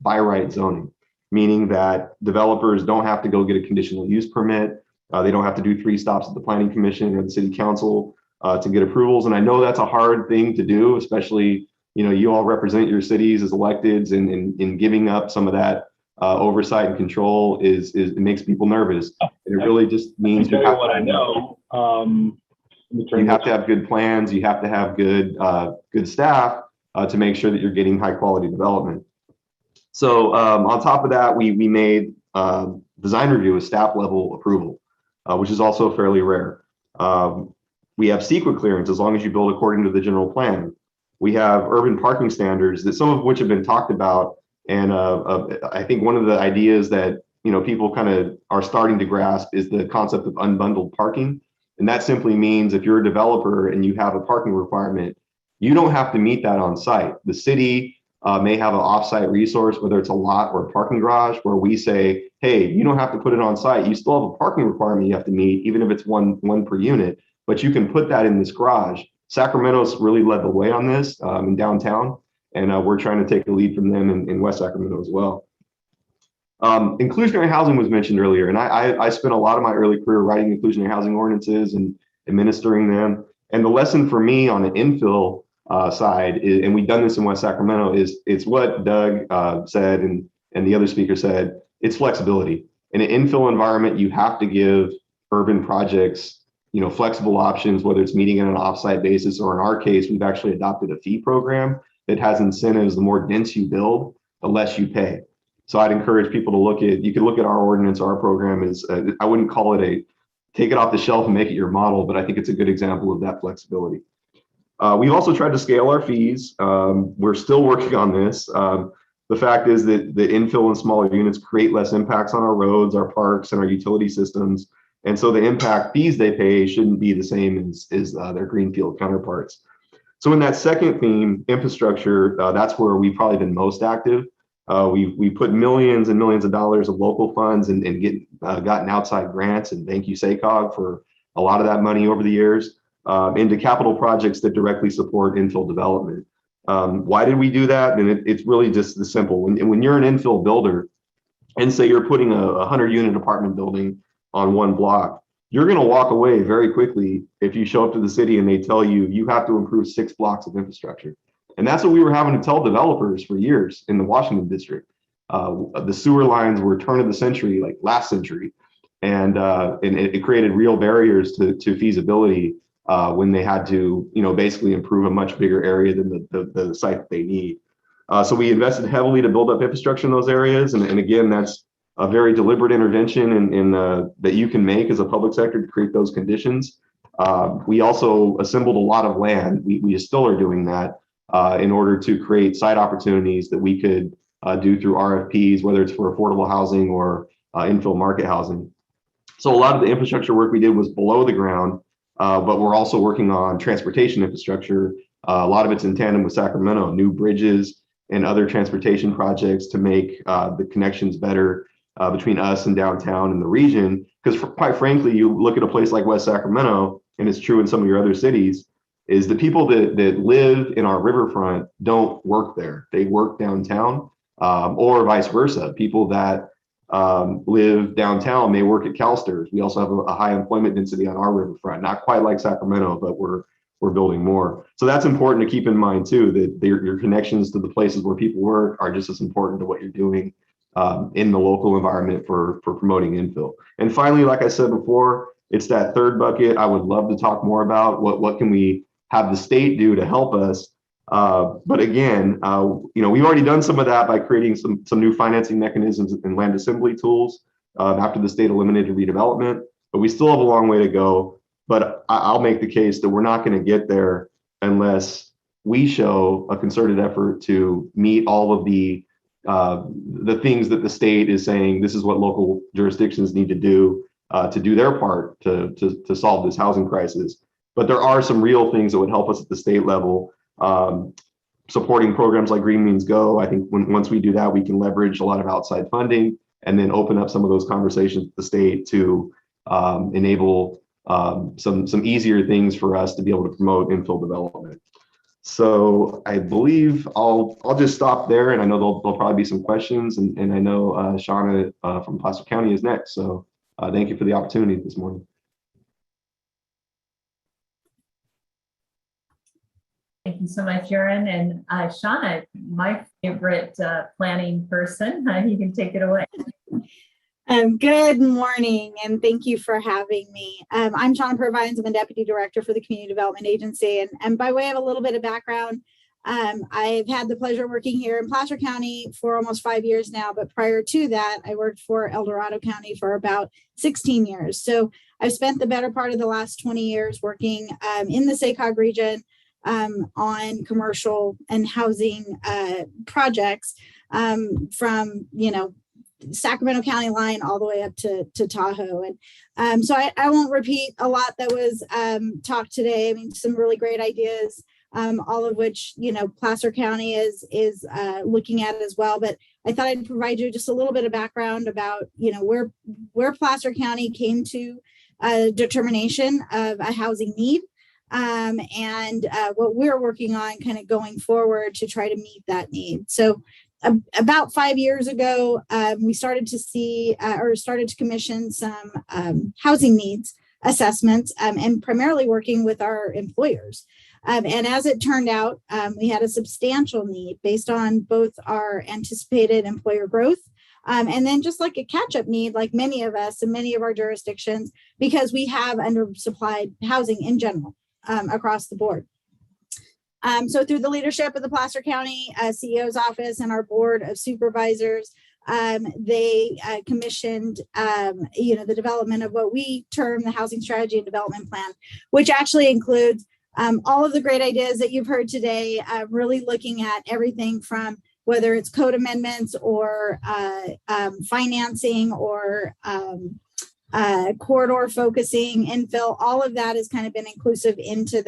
by right zoning, meaning that developers don't have to go get a conditional use permit. They don't have to do 3 stops at the planning commission or the city council to get approvals. And I know that's a hard thing to do, especially, you all represent your cities as electeds, and in giving up some of that oversight and control it makes people nervous. And it really just means you have to have good plans. You have to have good staff to make sure that you're getting high quality development. So on top of that, we made design review with staff level approval, which is also fairly rare. We have secret clearance as long as you build according to the general plan. We have urban parking standards that some of which have been talked about. And I think one of the ideas that, people kind of are starting to grasp is the concept of unbundled parking. And that simply means if you're a developer and you have a parking requirement, you don't have to meet that on site. The city may have an offsite resource, whether it's a lot or a parking garage, where we say, hey, you don't have to put it on site. You still have a parking requirement you have to meet, even if it's one per unit, but you can put that in this garage. Sacramento's really led the way on this in downtown, and we're trying to take the lead from them in West Sacramento as well. Inclusionary housing was mentioned earlier, and I spent a lot of my early career writing inclusionary housing ordinances and administering them. And the lesson for me on the infill side, and we've done this in West Sacramento, is it's what Doug said and the other speaker said, it's flexibility. In an infill environment, you have to give urban projects flexible options, whether it's meeting on an offsite basis, or in our case, we've actually adopted a fee program that has incentives. The more dense you build, the less you pay. So I'd encourage people to you can look at our ordinance. Our program is, I wouldn't call it take it off the shelf and make it your model, but I think it's a good example of that flexibility. We've also tried to scale our fees. We're still working on this. The fact is that the infill and smaller units create less impacts on our roads, our parks, and our utility systems. And so the impact fees they pay shouldn't be the same as their greenfield counterparts. So in that second theme, infrastructure, that's where we've probably been most active. We put millions and millions of dollars of local funds and gotten outside grants, and thank you, SACOG, for a lot of that money over the years into capital projects that directly support infill development. Why did we do that? And it's really just the simple. When you're an infill builder, and say you're putting a 100-unit apartment building on one block, you're going to walk away very quickly if you show up to the city and they tell you you have to improve 6 blocks of infrastructure. And that's what we were having to tell developers for years in the Washington district. The sewer lines were turn of the century, like last century, and it created real barriers to feasibility when they had to, basically improve a much bigger area than the site that they need. So we invested heavily to build up infrastructure in those areas, and again, that's a very deliberate intervention in that you can make as a public sector to create those conditions. We also assembled a lot of land. We still are doing that in order to create site opportunities that we could do through RFPs, whether it's for affordable housing or infill market housing. So a lot of the infrastructure work we did was below the ground, but we're also working on transportation infrastructure. A lot of it's in tandem with Sacramento, new bridges and other transportation projects to make the connections better between us and downtown and the region. Because quite frankly, you look at a place like West Sacramento, and it's true in some of your other cities, is the people that live in our riverfront don't work there. They work downtown, or vice versa. People that live downtown may work at CalSTRS. We also have a high employment density on our riverfront, not quite like Sacramento, but we're building more. So that's important to keep in mind too, that your connections to the places where people work are just as important to what you're doing in the local environment for promoting infill. And finally, like I said before, it's that third bucket I would love to talk more about. What can we have the state do to help us? But again, we've already done some of that by creating some new financing mechanisms and land assembly tools after the state eliminated redevelopment, but we still have a long way to go. But I'll make the case that we're not going to get there unless we show a concerted effort to meet all of the things that the state is saying this is what local jurisdictions need to do their part to solve this housing crisis. But there are some real things that would help us at the state level, supporting programs like Green Means Go. I think once we do that, we can leverage a lot of outside funding and then open up some of those conversations with the state to enable some easier things for us to be able to promote infill development. So I believe I'll just stop there, and I know there'll probably be some questions, and I know Shauna from Placer County is next. So thank you for the opportunity this morning. Thank you so much, Aaron. And Shauna, my favorite planning person, you can take it away. Good morning, and thank you for having me. I'm Shauna Purvines. I'm a Deputy Director for the Community Development Agency. And by way of a little bit of background, I've had the pleasure of working here in Placer County for almost 5 years now. But prior to that, I worked for El Dorado County for about 16 years. So I've spent the better part of the last 20 years working in the SACOG region, on commercial and housing projects from, Sacramento County line all the way up to Tahoe. And so I won't repeat a lot that was talked today. I mean, some really great ideas, all of which, Placer County is looking at as well. But I thought I'd provide you just a little bit of background about, where Placer County came to a determination of a housing need, and what we're working on kind of going forward to try to meet that need. So about 5 years ago, we started to see or started to commission some housing needs assessments, and primarily working with our employers. And as it turned out, we had a substantial need based on both our anticipated employer growth, and then just like a catch-up need, like many of us and many of our jurisdictions, because we have undersupplied housing in general across the board. So through the leadership of the Placer County CEO's office and our board of supervisors, they commissioned, the development of what we term the Housing Strategy and Development Plan, which actually includes all of the great ideas that you've heard today, really looking at everything from whether it's code amendments or financing or corridor focusing, infill, all of that has kind of been inclusive into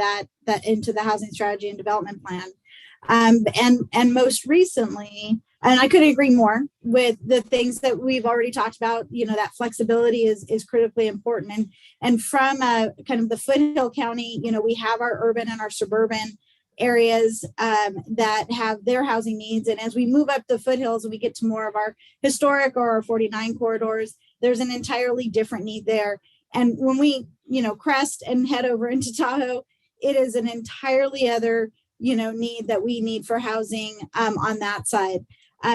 into the Housing Strategy and Development Plan. And most recently, and I couldn't agree more with the things that we've already talked about, that flexibility is critically important. And from kind of the foothill county, we have our urban and our suburban areas that have their housing needs. And as we move up the foothills and we get to more of our historic or our 49 corridors, there's an entirely different need there. And when we, crest and head over into Tahoe, it is an entirely other, need that we need for housing on that side.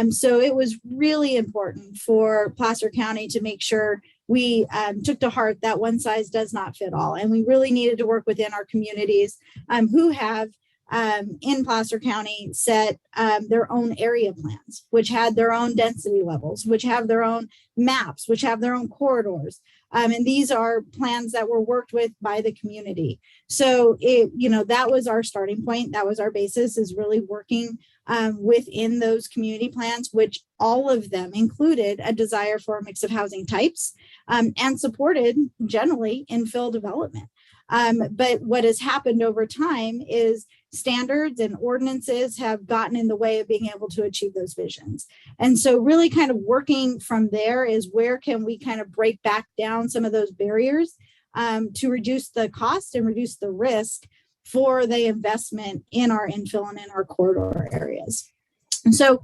So it was really important for Placer County to make sure we took to heart that one size does not fit all. And we really needed to work within our communities who have in Placer County set their own area plans, which had their own density levels, which have their own maps, which have their own corridors. And these are plans that were worked with by the community. So that was our starting point. That was our basis, is really working within those community plans, which all of them included a desire for a mix of housing types and supported generally infill development. But what has happened over time is standards and ordinances have gotten in the way of being able to achieve those visions. And so really kind of working from there is where can we kind of break back down some of those barriers to reduce the cost and reduce the risk for the investment in our infill and in our corridor areas. And so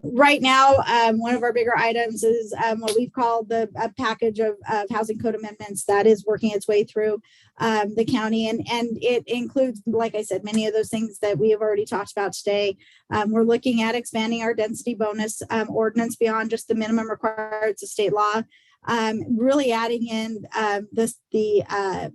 right now, one of our bigger items is what we've called the package of housing code amendments that is working its way through the county. And it includes, like I said, many of those things that we have already talked about today. We're looking at expanding our density bonus ordinance beyond just the minimum requirements of state law. Really adding in the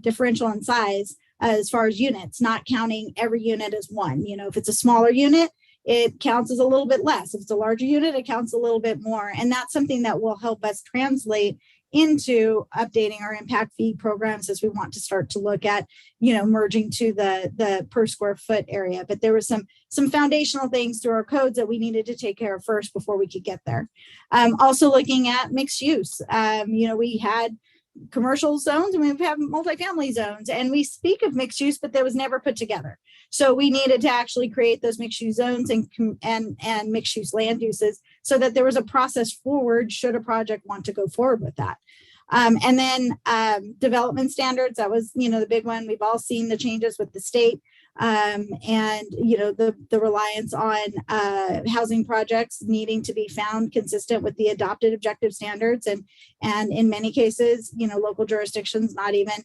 differential in size as far as units, not counting every unit as one. If it's a smaller unit, it counts as a little bit less. If it's a larger unit, it counts a little bit more. And that's something that will help us translate into updating our impact fee programs as we want to start to look at, merging to the per square foot area. But there was some foundational things through our codes that we needed to take care of first before we could get there. Also looking at mixed use. We had commercial zones and we have multifamily zones, and we speak of mixed use, but that was never put together. So we needed to actually create those mixed use zones and mixed use land uses so that there was a process forward should a project want to go forward with that. And then development standards, that was, the big one. We've all seen the changes with the state and, the reliance on housing projects needing to be found consistent with the adopted objective standards. And in many cases, local jurisdictions not even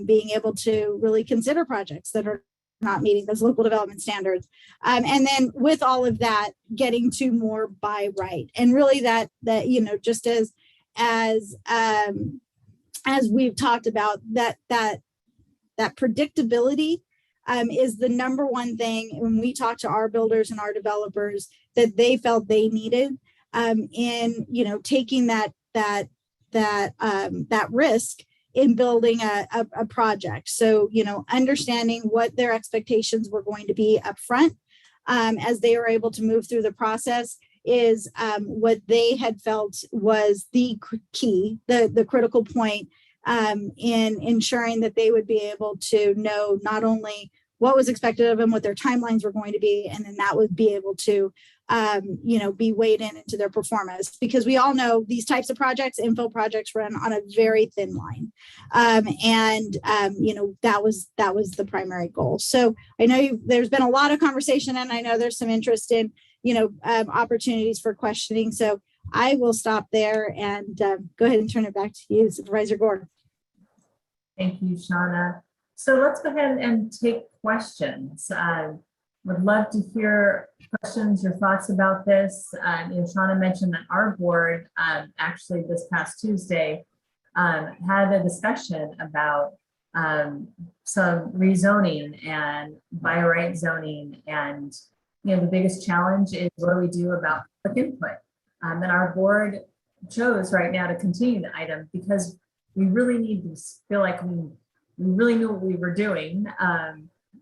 being able to really consider projects that are not meeting those local development standards. And then with all of that, getting to more by right. And really that just as we've talked about, that predictability is the number one thing when we talk to our builders and our developers that they felt they needed in taking that risk in building a project. So, understanding what their expectations were going to be up front as they were able to move through the process is what they had felt was the key, the critical point in ensuring that they would be able to know not only what was expected of them, what their timelines were going to be, and then that would be able to, be weighed into their performance. Because we all know these types of projects, infill projects, run on a very thin line, that was the primary goal. So I know there's been a lot of conversation, and I know there's some interest in, opportunities for questioning. So I will stop there and go ahead and turn it back to you, Supervisor Gore. Thank you, Shauna. So let's go ahead and take questions. Would love to hear questions, your thoughts about this. Shauna mentioned that our board actually this past Tuesday had a discussion about some rezoning and by right zoning. And, the biggest challenge is what do we do about public input? And our board chose right now to continue the item because we really need to feel like we really knew what we were doing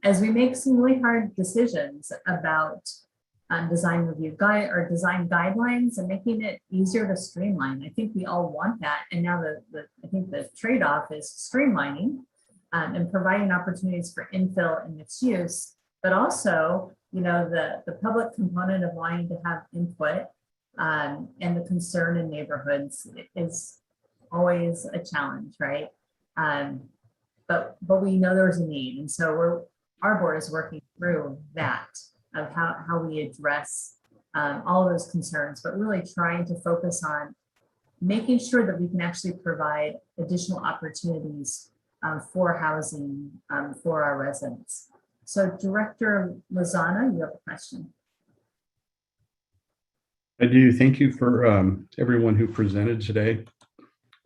as we make some really hard decisions about design review guide or design guidelines and making it easier to streamline. I think we all want that. And now I think the trade-off is streamlining and providing opportunities for infill and mixed use, but also, the public component of wanting to have input and the concern in neighborhoods is always a challenge, right? But we know there's a need. And so our board is working through that of how we address all of those concerns, but really trying to focus on making sure that we can actually provide additional opportunities for housing for our residents. So Director Zona, you have a question. I do. Thank you for everyone who presented today.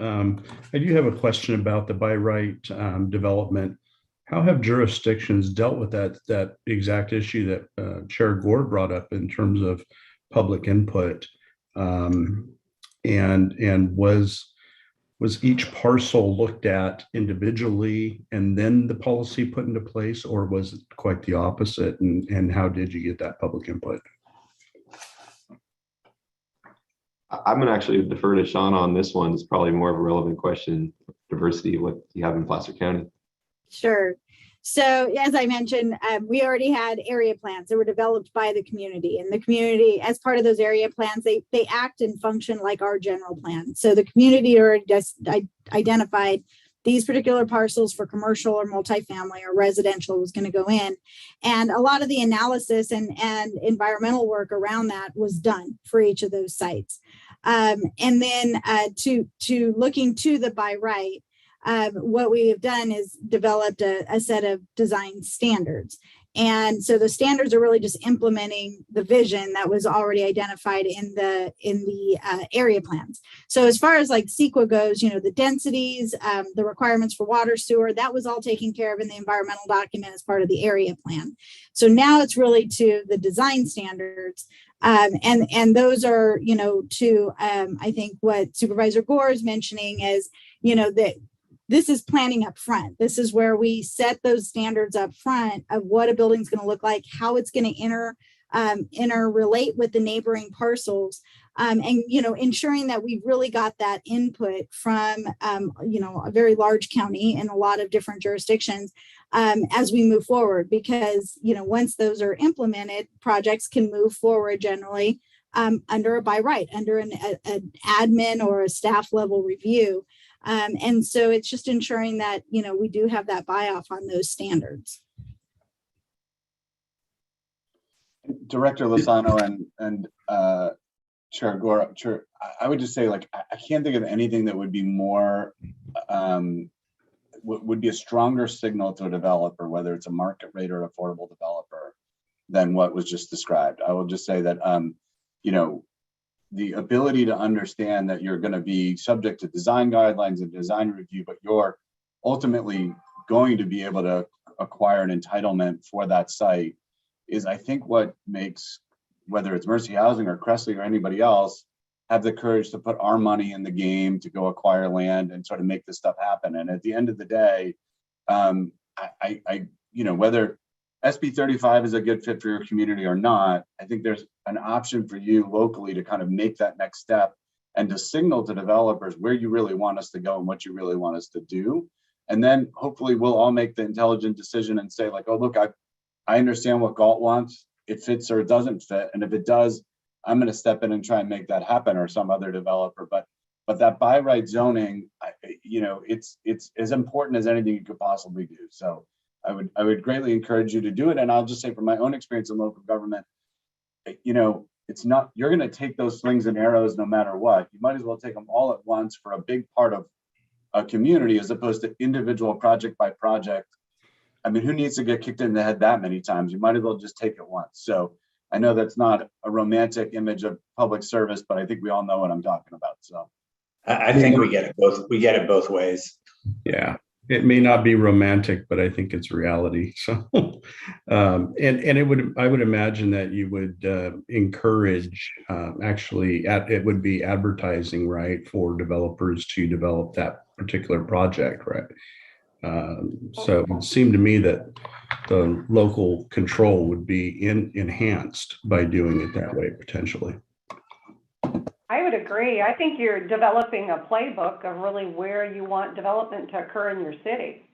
I do have a question about the by right development. How have jurisdictions dealt with that exact issue that Chair Gore brought up in terms of public input? And was each parcel looked at individually and then the policy put into place, or was it quite the opposite? And how did you get that public input? I'm going to actually defer to Shauna on this one. It's probably more of a relevant question. Diversity, what you have in Placer County. Sure. So as I mentioned, we already had area plans that were developed by the community, and the community, as part of those area plans, they act and function like our general plan. So the community already just identified these particular parcels for commercial or multifamily or residential was going to go in. And a lot of the analysis and environmental work around that was done for each of those sites. And then to looking to the by right, what we have done is developed a set of design standards. And so the standards are really just implementing the vision that was already identified in the area plans. So as far as like CEQA goes, the densities, the requirements for water, sewer, that was all taken care of in the environmental document as part of the area plan. So now it's really to the design standards. And those are, I think what Supervisor Gore is mentioning is, that this is planning up front. This is where we set those standards up front of what a building's going to look like, how it's going to interrelate with the neighboring parcels, and ensuring that we've really got that input from a very large county and a lot of different jurisdictions as we move forward. Because once those are implemented, projects can move forward generally under a by right, under an admin or a staff level review. And so it's just ensuring that, we do have that buy-off on those standards. Director Lozano and Chair Gore, I would just say, I can't think of anything that would be more, would be a stronger signal to a developer, whether it's a market rate or affordable developer, than what was just described. I will just say that, the ability to understand that you're going to be subject to design guidelines and design review, but you're ultimately going to be able to acquire an entitlement for that site is, I think, what makes, whether it's Mercy Housing or Cressley or anybody else, have the courage to put our money in the game to go acquire land and sort of make this stuff happen. And at the end of the day, whether SB 35 is a good fit for your community or not, I think there's an option for you locally to kind of make that next step and to signal to developers where you really want us to go and what you really want us to do. And then hopefully we'll all make the intelligent decision and say like, oh, look, I understand what Galt wants. It fits or it doesn't fit. And if it does, I'm going to step in and try and make that happen, or some other developer. But that by right zoning, it's as important as anything you could possibly do. So I would greatly encourage you to do it. And I'll just say from my own experience in local government, it's not, you're going to take those slings and arrows no matter what. You might as well take them all at once for a big part of a community, as opposed to individual project by project. I mean, who needs to get kicked in the head that many times? You might as well just take it once. So I know that's not a romantic image of public service, but I think we all know what I'm talking about. So I think we get it both. We get it both ways. Yeah, it may not be romantic, but I think it's reality. So, I would imagine that you would encourage, it would be advertising, right, for developers to develop that particular project, right? So it would seem to me that the local control would be enhanced by doing it that way, potentially. I would agree. I think you're developing a playbook of really where you want development to occur in your city.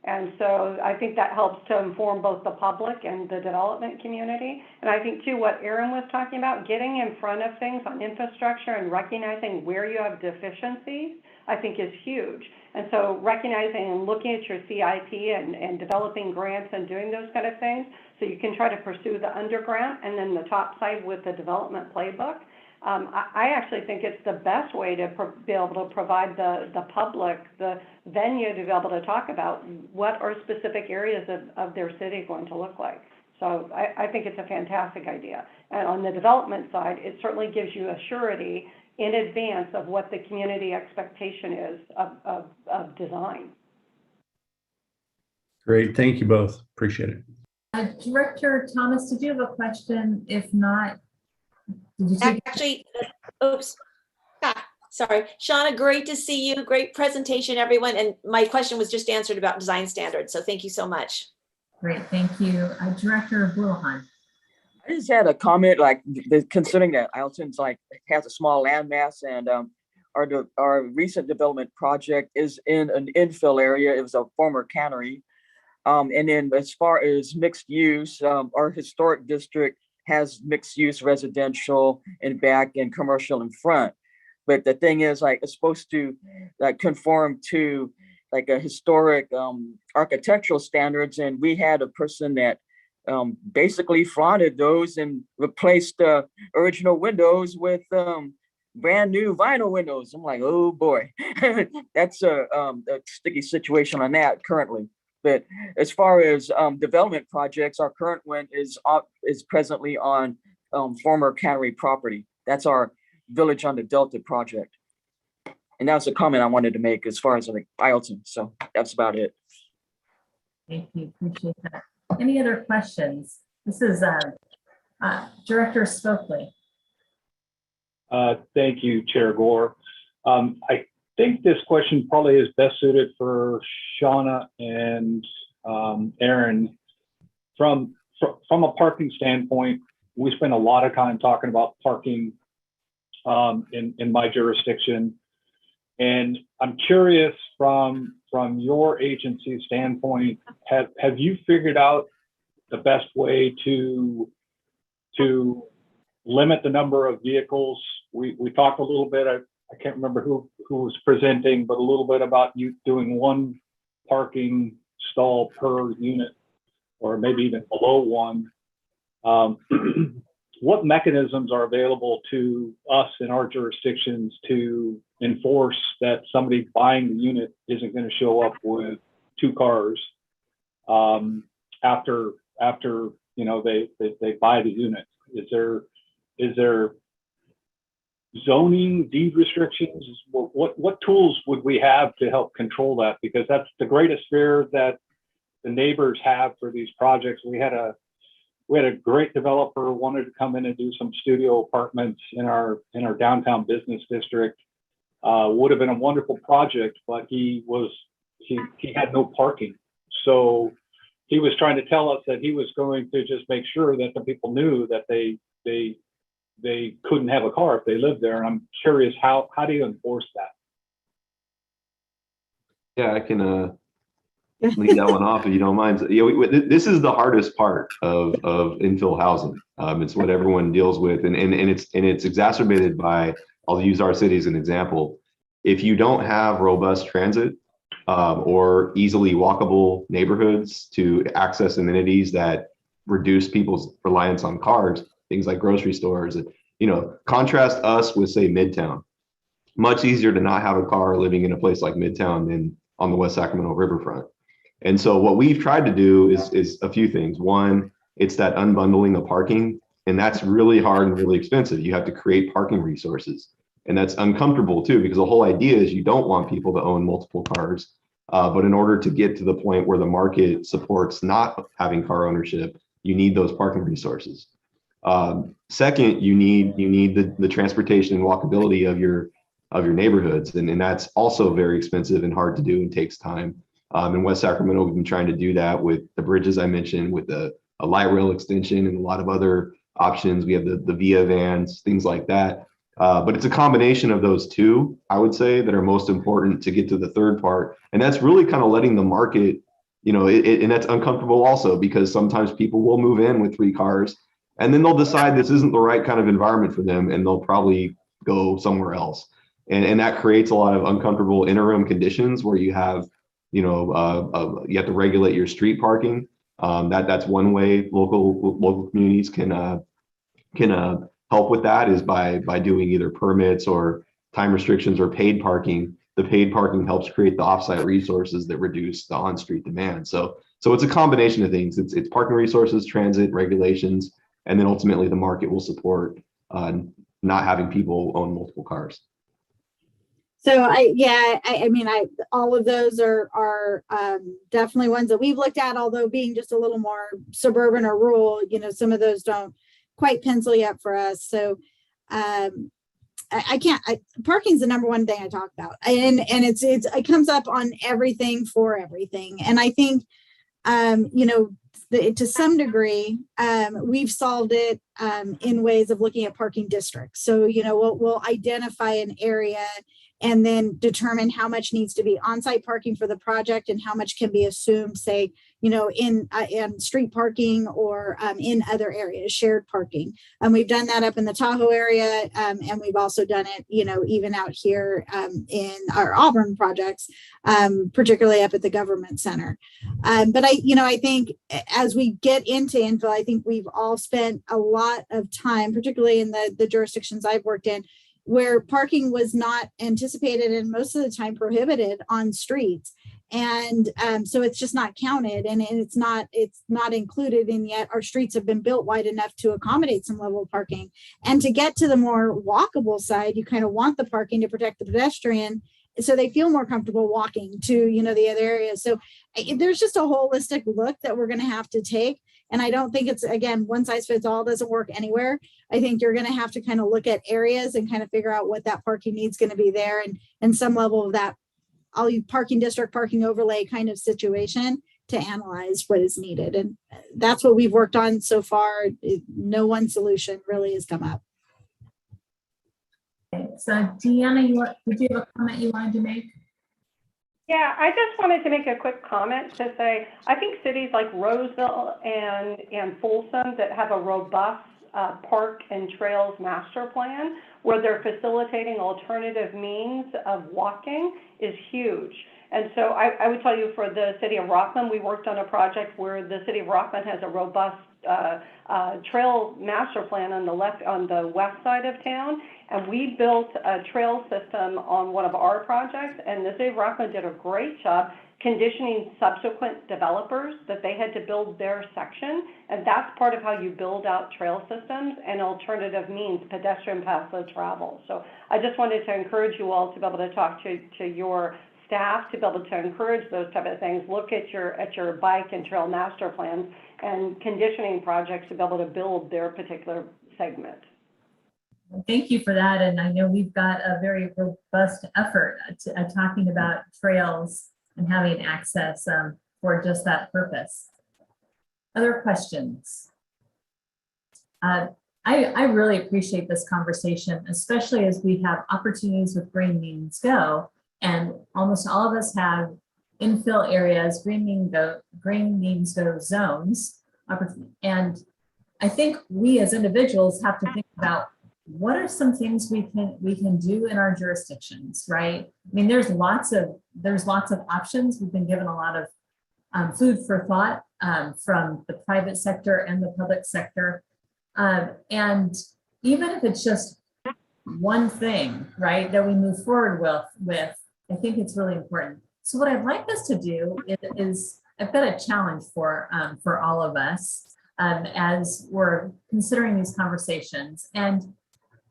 And so I think that helps to inform both the public and the development community. And I think too, what Aaron was talking about, getting in front of things on infrastructure and recognizing where you have deficiencies, I think is huge. And so recognizing and looking at your CIP and developing grants and doing those kind of things, so you can try to pursue the underground and then the top side with the development playbook. I actually think it's the best way to be able to provide the public the venue to be able to talk about what are specific areas of their city going to look like. So I think it's a fantastic idea. And on the development side, it certainly gives you a surety in advance of what the community expectation is of design. Great, thank you both. Appreciate it. Director Thomas, did you have a question? If not, did you take Actually, oops. Sorry, Shauna, great to see you. Great presentation, everyone. And my question was just answered about design standards. So thank you so much. Great, thank you. Director Bullhan. I just had a comment, considering that Alton's has a small landmass, and our recent development project is in an infill area. It was a former cannery. And then as far as mixed use, our historic district has mixed use residential in back and commercial in front. But the thing is, it's supposed to conform to a historic architectural standards. And we had a person that basically flaunted those and replaced the original windows with brand new vinyl windows. I'm like, oh boy, that's a sticky situation on that currently. But as far as development projects, our current one is presently on former cannery property. That's our Village on the Delta project. And that's a comment I wanted to make as far as Ileton. So that's about it. Thank you, appreciate that. Any other questions? This is Director Stokely. Thank you, Chair Gore. I think this question probably is best suited for Shauna and Aaron. From a parking standpoint, we spend a lot of time talking about parking in my jurisdiction. And I'm curious from your agency standpoint, have you figured out the best way to limit the number of vehicles? We talked a little bit, I can't remember who was presenting, but a little bit about you doing one parking stall per unit, or maybe even below one. What mechanisms are available to us in our jurisdictions to enforce that somebody buying the unit isn't going to show up with two cars after they buy the unit? Is there zoning, deed restrictions? What tools would we have to help control that? Because that's the greatest fear that the neighbors have for these projects. We had a we had a great developer wanted to come in and do some studio apartments in our downtown business district. Would have been a wonderful project, but he had no parking. So he was trying to tell us that he was going to just make sure that the people knew that they couldn't have a car if they lived there. And I'm curious, how do you enforce that? Yeah, I can lead that one off if you don't mind. Yeah, this is the hardest part of infill housing. It's what everyone deals with, and it's exacerbated by. I'll use our city as an example. If you don't have robust transit or easily walkable neighborhoods to access amenities that reduce people's reliance on cars, things like grocery stores, contrast us with, say, Midtown. Much easier to not have a car living in a place like Midtown than on the West Sacramento riverfront. And so what we've tried to do is a few things. One, it's that unbundling of parking, and that's really hard and really expensive. You have to create parking resources. And that's uncomfortable too, because the whole idea is you don't want people to own multiple cars. But in order to get to the point where the market supports not having car ownership, you need those parking resources. Second, you need the transportation and walkability of your neighborhoods. And that's also very expensive and hard to do and takes time. In West Sacramento, we've been trying to do that with the bridges I mentioned, with a light rail extension and a lot of other options. We have the VIA vans, things like that. But it's a combination of those two, I would say, that are most important to get to the third part. And that's really kind of letting the market, and that's uncomfortable also, because sometimes people will move in with 3 cars and then they'll decide this isn't the right kind of environment for them, and they'll probably go somewhere else. And that creates a lot of uncomfortable interim conditions where you have, you have to regulate your street parking. That's one way local communities can help with that, is by doing either permits or time restrictions or paid parking. The paid parking helps create the offsite resources that reduce the on-street demand. So it's a combination of things. It's parking resources, transit, regulations, and then ultimately the market will support not having people own multiple cars. So all of those are definitely ones that we've looked at, although being just a little more suburban or rural, some of those don't quite pencil yet for us. So parking's the number one thing I talk about, and it comes up on everything for everything. And I think, to some degree, we've solved it in ways of looking at parking districts. So, we'll identify an area and then determine how much needs to be on-site parking for the project and how much can be assumed, say, in street parking or in other areas, shared parking. And we've done that up in the Tahoe area, and we've also done it, even out here in our Auburn projects, particularly up at the government center. But I think as we get into infill, I think we've all spent a lot of time, particularly in the jurisdictions I've worked in, where parking was not anticipated and most of the time prohibited on streets. And so it's just not counted, and it's not included, and yet our streets have been built wide enough to accommodate some level of parking. And to get to the more walkable side, you kind of want the parking to protect the pedestrian so they feel more comfortable walking to, the other areas. So there's just a holistic look that we're going to have to take. And I don't think it's, again, one size fits all, doesn't work anywhere. I think you're going to have to kind of look at areas and kind of figure out what that parking needs going to be there, and some level of that, I'll use parking district, parking overlay kind of situation to analyze what is needed. And that's what we've worked on so far. No one solution really has come up. Okay, so Deanna, did you have a comment you wanted to make? Yeah, I just wanted to make a quick comment to say, I think cities like Roseville and Folsom that have a robust park and trails master plan where they're facilitating alternative means of walking is huge. And so I would tell you, for the city of Rockland, we worked on a project where the city of Rockland has a robust trail master plan on the west side of town, and we built a trail system on one of our projects, and the city of Rockland did a great job conditioning subsequent developers that they had to build their section, and that's part of how you build out trail systems and alternative means, pedestrian paths of travel. So I just wanted to encourage you all to be able to talk to your staff, to be able to encourage those type of things. Look at your bike and trail master plans and conditioning projects to be able to build their particular segment. Thank you for that. And I know we've got a very robust effort at talking about trails and having access for just that purpose. Other questions? I really appreciate this conversation, especially as we have opportunities with Green Means Go, and almost all of us have infill areas, Green Means Go zones, and I think we as individuals have to think about what are some things we can do in our jurisdictions, right? I mean, there's lots of options. We've been given a lot of food for thought from the private sector and the public sector. And even if it's just one thing, right, that we move forward with, I think it's really important. So what I'd like us to do is I've got a challenge for all of us as we're considering these conversations. And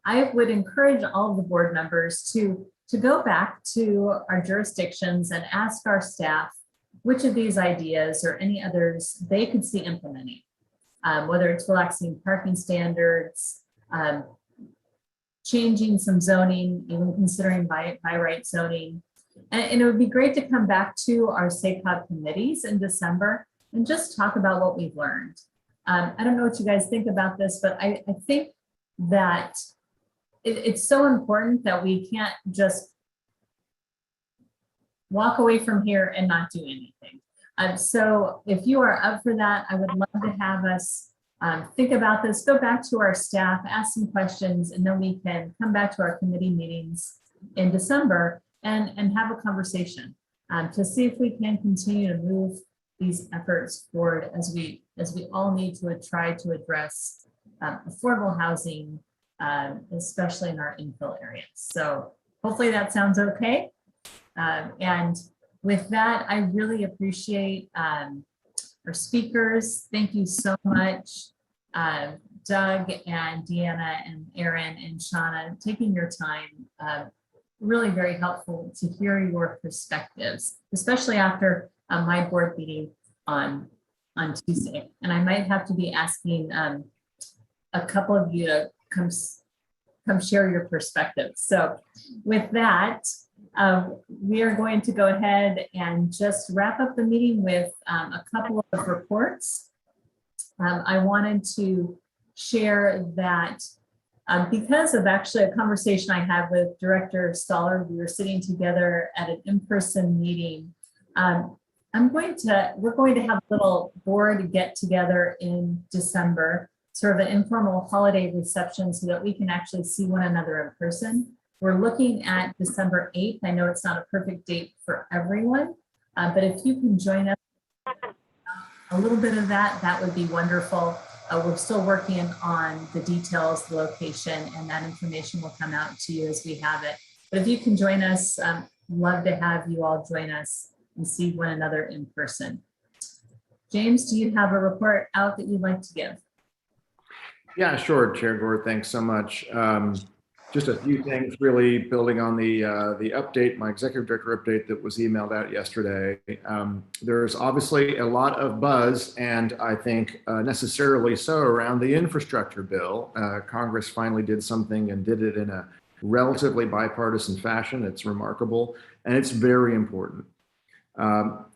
I would encourage all of the board members to go back to our jurisdictions and ask our staff which of these ideas or any others they could see implementing. Whether it's relaxing parking standards, changing some zoning, even considering by right zoning. And it would be great to come back to our SACOG committees in December and just talk about what we've learned. I don't know what you guys think about this, but I think that it's so important that we can't just walk away from here and not do anything. So if you are up for that, I would love to have us think about this, go back to our staff, ask some questions, and then we can come back to our committee meetings in December and have a conversation to see if we can continue to move these efforts forward as we all need to try to address affordable housing, especially in our infill areas. So hopefully that sounds okay. And with that, I really appreciate our speakers. Thank you so much, Doug and Deanna and Aaron and Shauna, taking your time. Really very helpful to hear your perspectives, especially after my board meeting on Tuesday. And I might have to be asking a couple of you to come share your perspectives. So with that, we are going to go ahead and just wrap up the meeting with a couple of reports. I wanted to share that because of actually a conversation I had with Director Stoller, we were sitting together at an in-person meeting. We're going to have a little board get together in December, sort of an informal holiday reception so that we can actually see one another in person. We're looking at December 8th. I know it's not a perfect date for everyone, but if you can join us a little bit of that, that would be wonderful. We're still working on the details, the location, and that information will come out to you as we have it. But if you can join us, love to have you all join us and see one another in person. James, do you have a report out that you'd like to give? Yeah, sure, Chair Gore, thanks so much. Just a few things really building on the update, my executive director update that was emailed out yesterday. There's obviously a lot of buzz, and I think necessarily so, around the infrastructure bill. Congress finally did something and did it in a relatively bipartisan fashion. It's remarkable, and it's very important.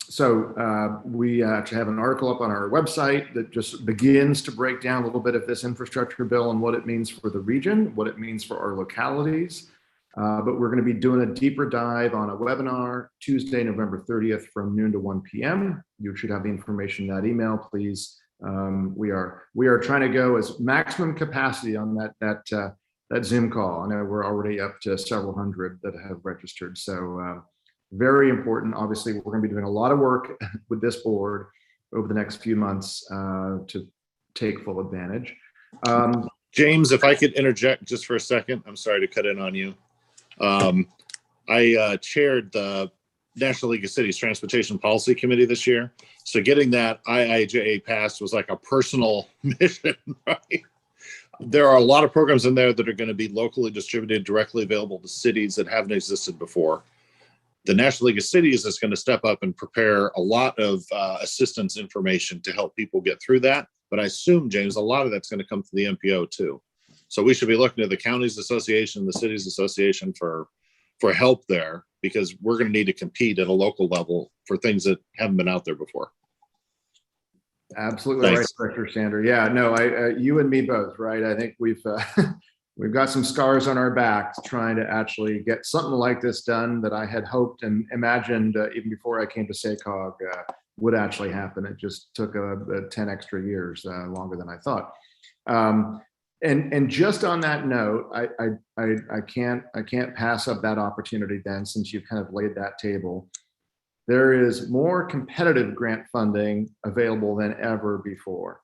So we actually have an article up on our website that just begins to break down a little bit of this infrastructure bill and what it means for the region, what it means for our localities. But we're going to be doing a deeper dive on a webinar Tuesday, November 30th from noon to 1 p.m. You should have the information in that email, please. We are trying to go as maximum capacity on that Zoom call. I know we're already up to several hundred that have registered. So very important. Obviously, we're going to be doing a lot of work with this board over the next few months to take full advantage. James, if I could interject just for a second, I'm sorry to cut in on you. I chaired the National League of Cities Transportation Policy Committee this year. So getting that IIJA passed was like a personal mission, right? There are a lot of programs in there that are going to be locally distributed, directly available to cities that haven't existed before. the National League of Cities is going to step up and prepare a lot of assistance information to help people get through that. But I assume, James, a lot of that's going to come from the MPO too. So we should be looking to the counties association, the cities association for help there, because we're going to need to compete at a local level for things that haven't been out there before. Absolutely Thanks. right, Director Sander. Yeah, no, you and me both, right? I think we've we've got some scars on our backs trying to actually get something like this done that I had hoped and imagined even before I came to SACOG would actually happen. It just took 10 extra years longer than I thought. And just on that note, I can't pass up that opportunity then, since you've kind of laid that table. There is more competitive grant funding available than ever before.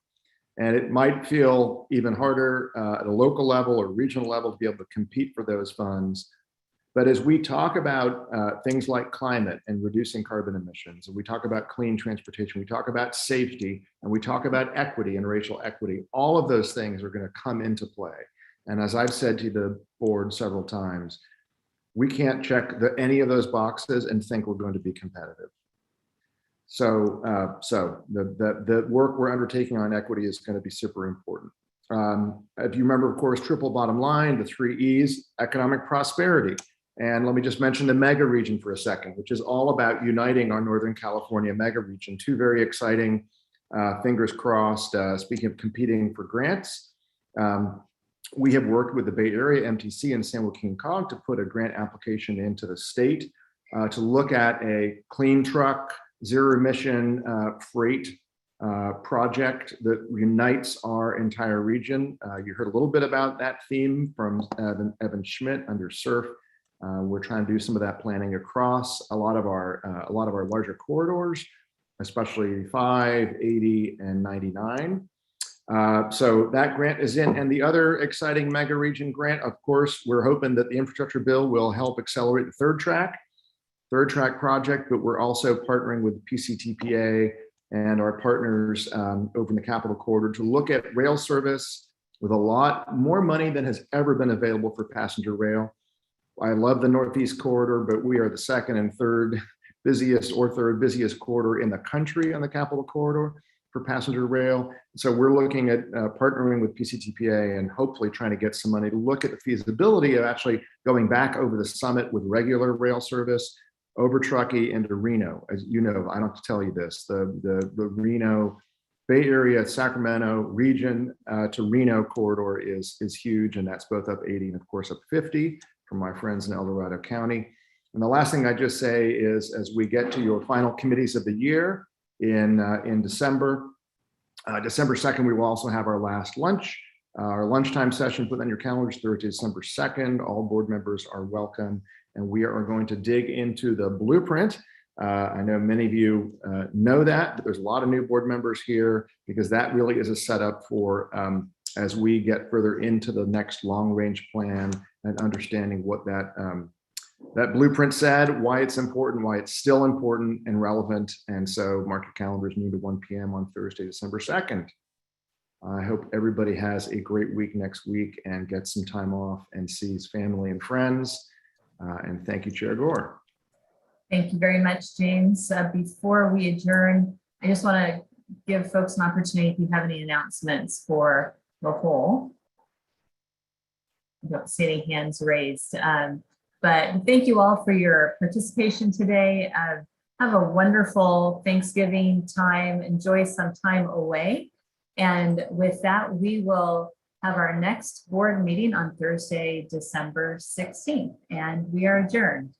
And it might feel even harder at a local level or regional level to be able to compete for those funds. But as we talk about things like climate and reducing carbon emissions, and we talk about clean transportation, we talk about safety, and we talk about equity and racial equity, all of those things are going to come into play. And as I've said to the board several times, we can't check any of those boxes and think we're going to be competitive. So, the work we're undertaking on equity is going to be super important. If you remember, of course, triple bottom line, the 3 E's, economic prosperity. And let me just mention the mega region for a second, which is all about uniting our Northern California mega region. 2 very exciting, fingers crossed, speaking of competing for grants. We have worked with the Bay Area, MTC, and San Joaquin COG to put a grant application into the state to look at a clean truck, zero emission freight project that unites our entire region. You heard a little bit about that theme from Evan Schmidt under CERF. We're trying to do some of that planning across a lot of our larger corridors, especially 5, 80, and 99. So that grant is in. And the other exciting mega region grant, of course, we're hoping that the infrastructure bill will help accelerate the third track project, but we're also partnering with PCTPA and our partners over in the Capital Corridor to look at rail service with a lot more money than has ever been available for passenger rail. I love the Northeast Corridor, but we are the second and third busiest corridor in the country on the Capital Corridor for passenger rail. So we're looking at partnering with PCTPA and hopefully trying to get some money to look at the feasibility of actually going back over the summit with regular rail service over Truckee into Reno. As you know, I don't have to tell you this, the Reno, Bay Area, Sacramento region to Reno corridor is huge, and that's both up 80 and of course up 50 from my friends in El Dorado County. And the last thing I just say is, as we get to your final committees of the year in December, December 2nd, we will also have our last lunch, our lunchtime session. Put on your calendars, Thursday, December 2nd. All board members are welcome. And we are going to dig into the blueprint. I know many of you know that, but there's a lot of new board members here because that really is a setup for as we get further into the next long range plan and understanding what that blueprint said, why it's important, why it's still important and relevant. And so mark your calendars, noon to 1 p.m. on Thursday, December 2nd. I hope everybody has a great week next week and gets some time off and sees family and friends. And thank you, Chair Gore. Thank you very much, James. Before we adjourn, I just want to give folks an opportunity if you have any announcements for the whole. I don't see any hands raised. But thank you all for your participation today. Have a wonderful Thanksgiving time. Enjoy some time away. And with that, we will have our next board meeting on Thursday, December 16th, and we are adjourned.